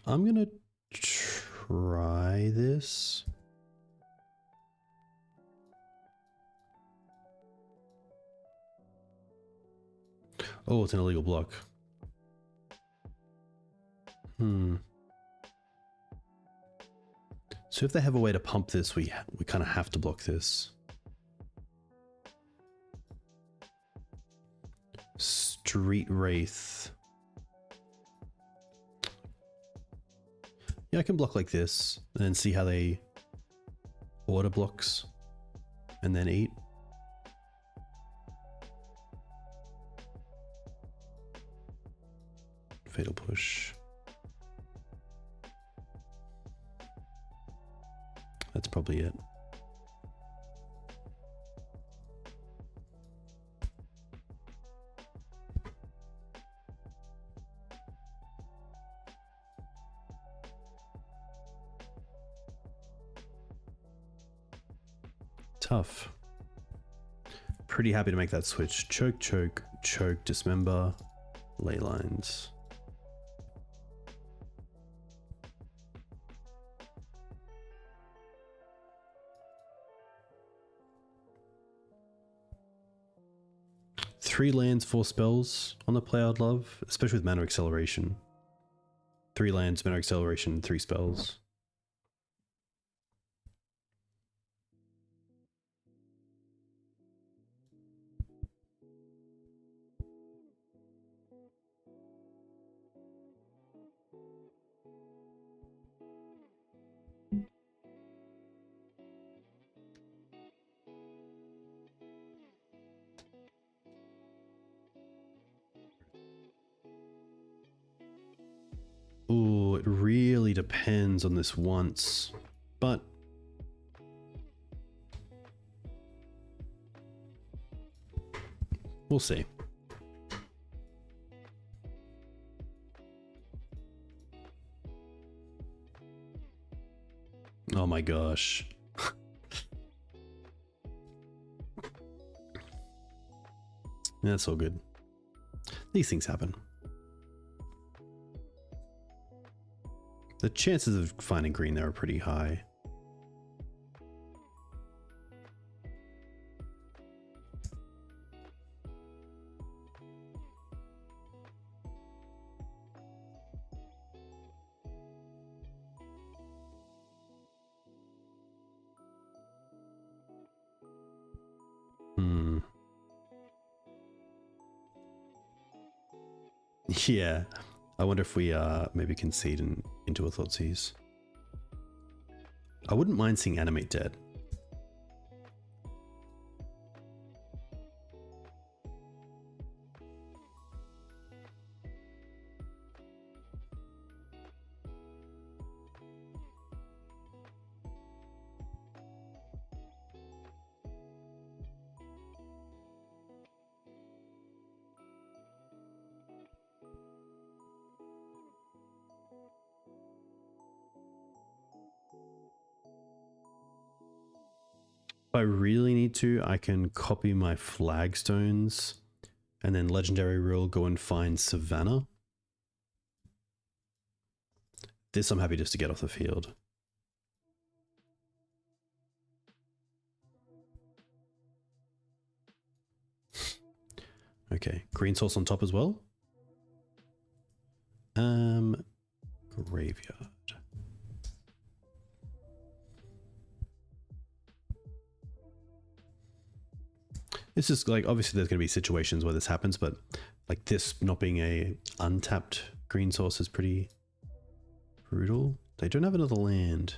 S2: I'm gonna try this. Oh, it's an illegal block. So if they have a way to pump this, we kind of have to block this. Street Wraith. Yeah, I can block like this and then see how they order blocks and then eat. Fatal Push. That's probably it. Tough. Pretty happy to make that switch. Choke, choke, choke, dismember, ley lines. Three lands, 4 spells on the play I'd love, especially with mana acceleration. 3 lands, mana acceleration, 3 spells. Ooh, it really depends on this once, but we'll see. Oh my gosh. That's all good. These things happen. The chances of finding green there are pretty high. Yeah. I wonder if we maybe concede into a Thoughtseize. I wouldn't mind seeing Animate Dead. If I really need to, I can copy my Flagstones and then Legendary Rule go and find Savannah This I'm happy just to get off the field. Okay, green source on top as well. Graveyard. This is like, obviously there's going to be situations where this happens, but like this not being a untapped green source is pretty brutal. They don't have another land.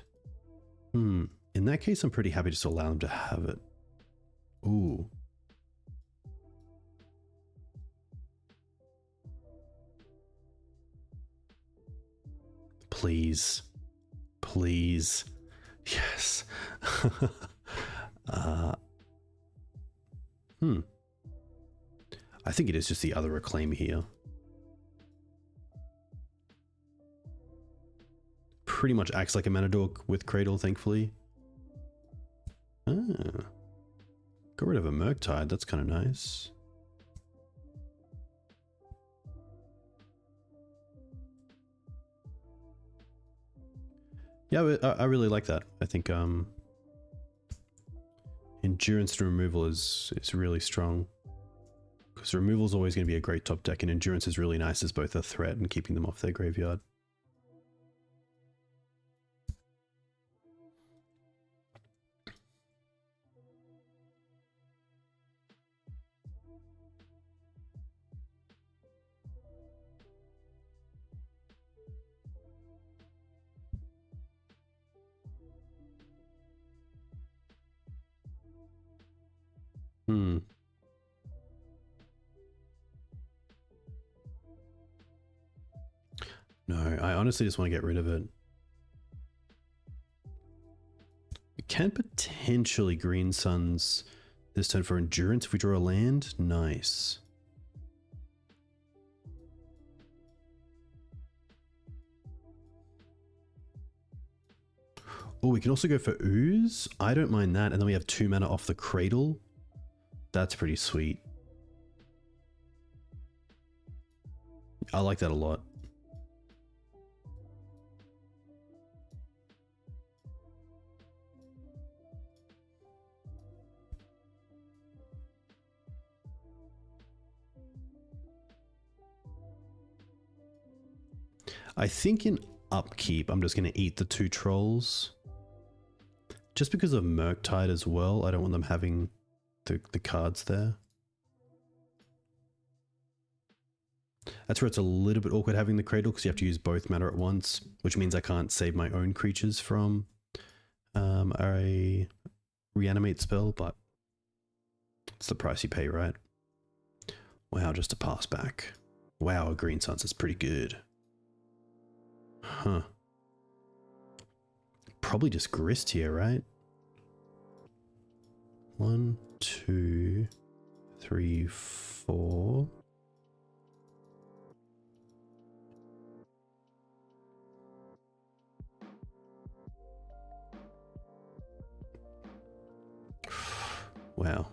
S2: In that case, I'm pretty happy just to allow them to have it. Ooh. Please. Please. Yes. I think it is just the other Reclaimer here. Pretty much acts like a mana dork with Cradle, thankfully. Ah. Got rid of a Murktide, that's kind of nice. Yeah, I really like that. I think endurance to removal is really strong. Because removal is always going to be a great top deck, and endurance is really nice as both a threat and keeping them off their graveyard. No, I honestly just want to get rid of it. We can potentially Green Suns this turn for endurance if we draw a land. Nice. Oh, we can also go for Ooze. I don't mind that. And then we have 2 mana off the Cradle. That's pretty sweet. I like that a lot. I think in upkeep, I'm just going to eat the 2 trolls. Just because of Murktide as well. I don't want them having the cards there. That's where it's a little bit awkward having the Cradle, because you have to use both mana at once, which means I can't save my own creatures from a reanimate spell, but it's the price you pay, right? Wow, just a pass back. Wow, a Green Suns is pretty good. Huh. Probably just Grist here, right? 1, 2, 3, 4. Wow.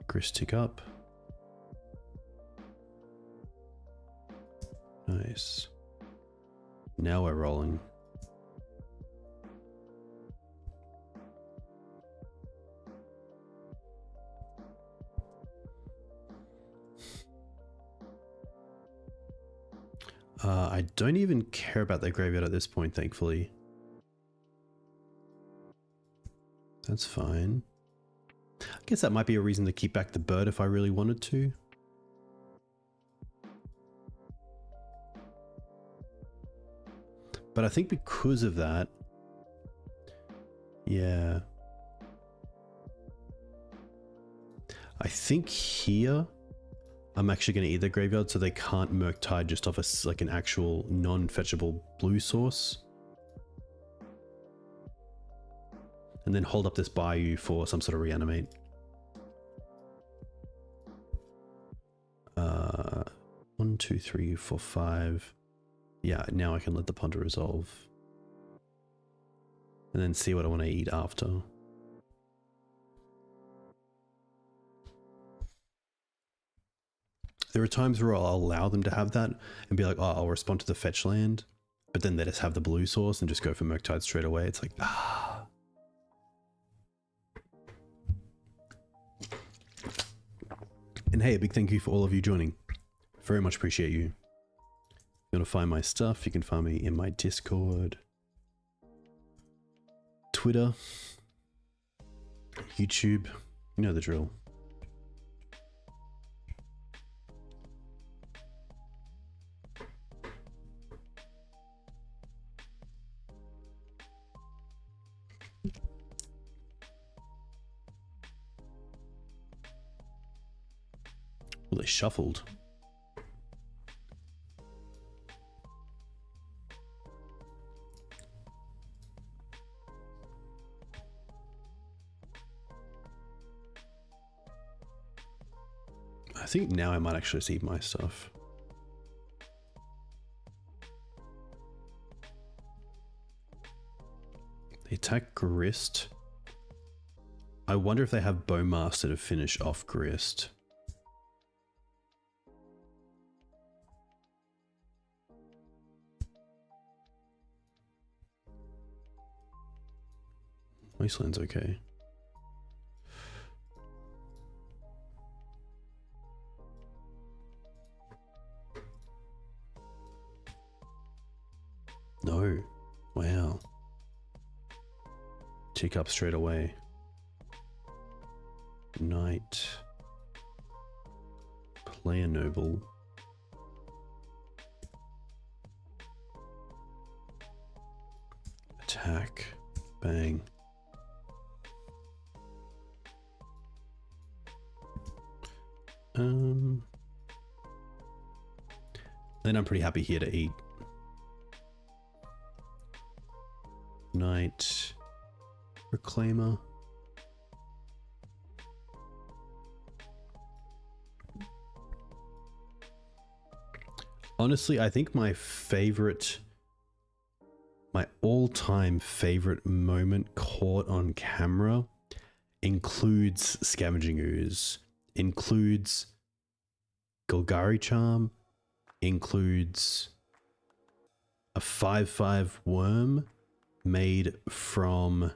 S2: Grist tick up. Nice. Now we're rolling. I don't even care about their graveyard at this point, thankfully. That's fine. I guess that might be a reason to keep back the bird if I really wanted to. But I think because of that, yeah. I think here, I'm actually going to eat their graveyard so they can't Murktide just off a, like an actual non-fetchable blue source. And then hold up this Bayou for some sort of reanimate. 1, 2, 3, 4, 5. Yeah, now I can let the Ponder resolve. And then see what I want to eat after. There are times where I'll allow them to have that and be like, oh, I'll respond to the fetch land. but then they just have the blue source and just go for Murktide straight away. It's like, ah. And hey, a big thank you for all of you joining. Very much appreciate you. If you want to find my stuff, you can find me in my Discord, Twitter, YouTube. You know the drill. Well, they shuffled. I think now I might actually see my stuff. They attack Grist. I wonder if they have Bowmaster to finish off Grist. Wasteland's okay. No. Wow. Tick up straight away. Knight. Play a Noble. Attack. Bang. Then I'm pretty happy here to eat. Knight. Reclaimer. Honestly, I think my all-time favorite moment caught on camera includes Scavenging Ooze, includes Golgari Charm, includes a 5/5 worm made from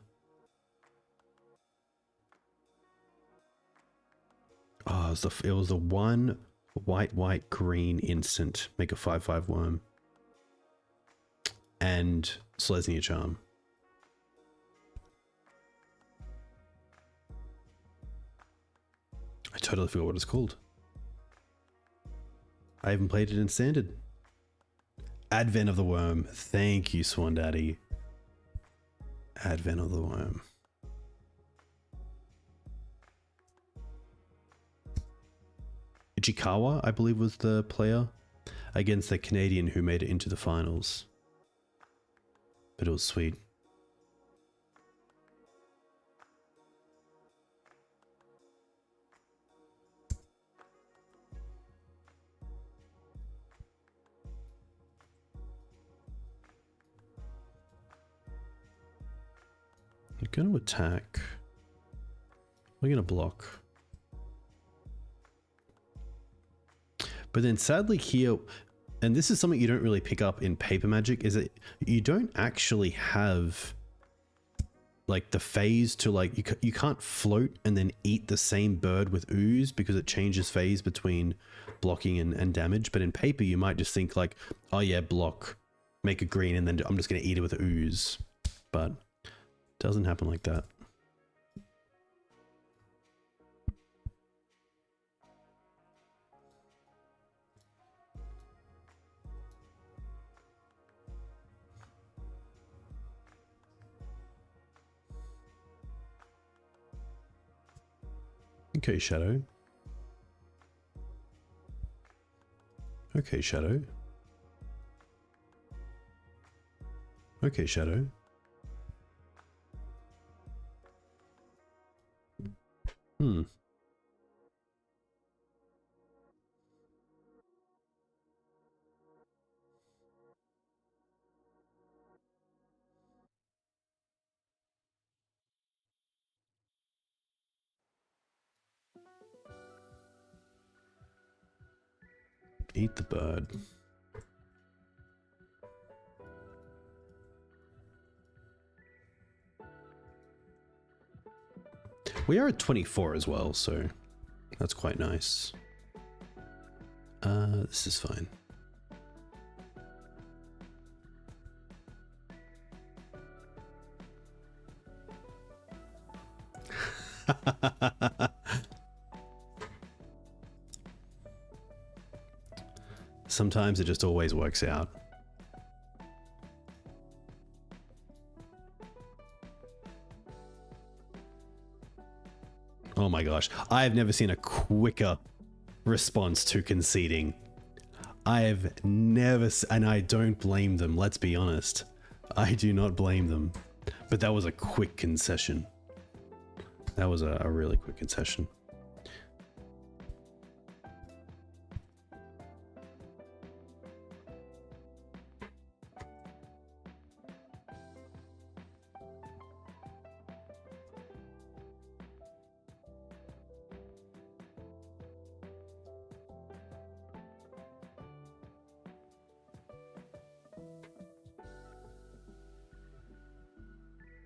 S2: it was the one white green instant, make a 5/5 worm, and Selesnya Charm. I totally forgot what it's called. I haven't played it in standard. Advent of the Worm. Thank you, Swan Daddy. Advent of the Worm. Ichikawa, I believe, was the player against the Canadian who made it into the finals. But it was sweet. I'm going to attack. We're going to block. But then sadly here, and this is something you don't really pick up in paper Magic, is that you don't actually have like the phase to like, you can't float and then eat the same bird with ooze because it changes phase between blocking and damage. But in paper, you might just think like, oh yeah, block, make a green, and then I'm just going to eat it with ooze. But it doesn't happen like that. Okay, Shadow. Okay, Shadow. Okay, Shadow. Eat the bird. We are at 24 as well, so that's quite nice. This is fine. Sometimes it just always works out. Oh my gosh, I have never seen a quicker response to conceding. I have never, and I don't blame them, let's be honest. I do not blame them. But that was a quick concession. That was a really quick concession.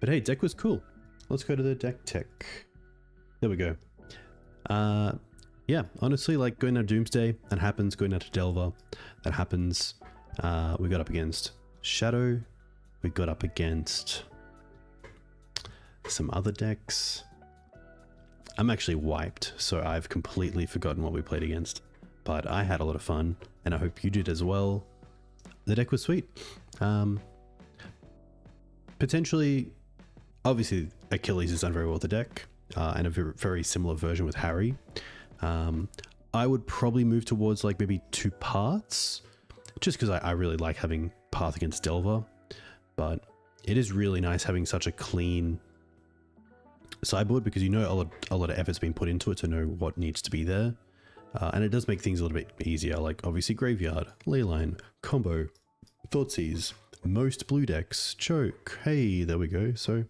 S2: But hey, deck was cool. Let's go to the deck tech. There we go. Yeah, honestly, like going out to Doomsday, that happens. Going out to Delver, that happens. We got up against Shadow. We got up against some other decks. I'm actually wiped, so I've completely forgotten what we played against. But I had a lot of fun, and I hope you did as well. The deck was sweet. Potentially, obviously, Achilles has done very well with the deck, and a very similar version with Harry. I would probably move towards like maybe 2 Paths, just because I really like having Path against Delver. But it is really nice having such a clean sideboard, because you know a lot of effort's been put into it to know what needs to be there. And it does make things a little bit easier, like obviously Graveyard, Leyline, Combo, Thoughtseize, most blue decks, Choke. Hey, there we go. So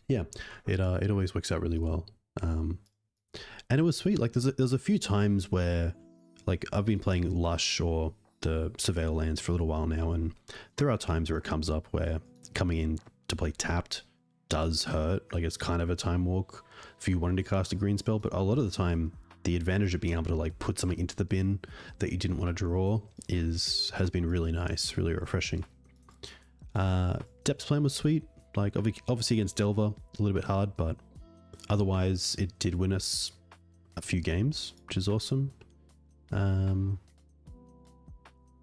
S2: yeah, it always works out really well. And it was sweet. Like there's a few times where, like, I've been playing Lush or the Surveil lands for a little while now, and there are times where it comes up where coming in to play tapped does hurt. Like, it's kind of a time walk for you wanting to cast a green spell, but a lot of the time the advantage of being able to like put something into the bin that you didn't want to draw has been really nice, really refreshing. Depth's plan was sweet. Like obviously against Delver, a little bit hard, but otherwise it did win us a few games, which is awesome.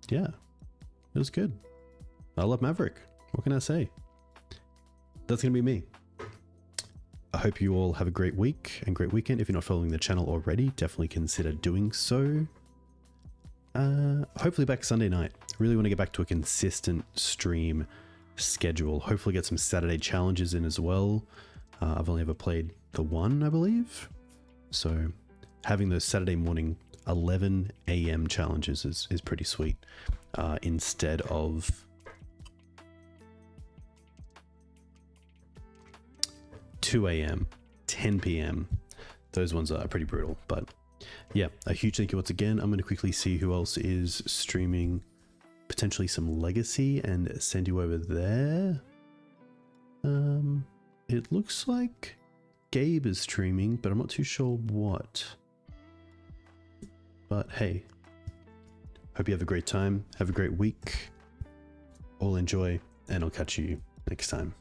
S2: Yeah, it was good. I love Maverick. What can I say? That's gonna be me. I hope you all have a great week and great weekend. If you're not following the channel already, definitely consider doing so. Hopefully back Sunday night. Really want to get back to a consistent stream schedule. Hopefully get some Saturday challenges in as well. I've only ever played the one, I believe. So having those Saturday morning 11 a.m. challenges is pretty sweet. Instead of 2 a.m., 10 p.m. Those ones are pretty brutal. But yeah, a huge thank you once again. I'm going to quickly see who else is streaming potentially some Legacy and send you over there. It looks like Gabe is streaming, but I'm not too sure what. But hey, hope you have a great time. Have a great week. All enjoy, and I'll catch you next time.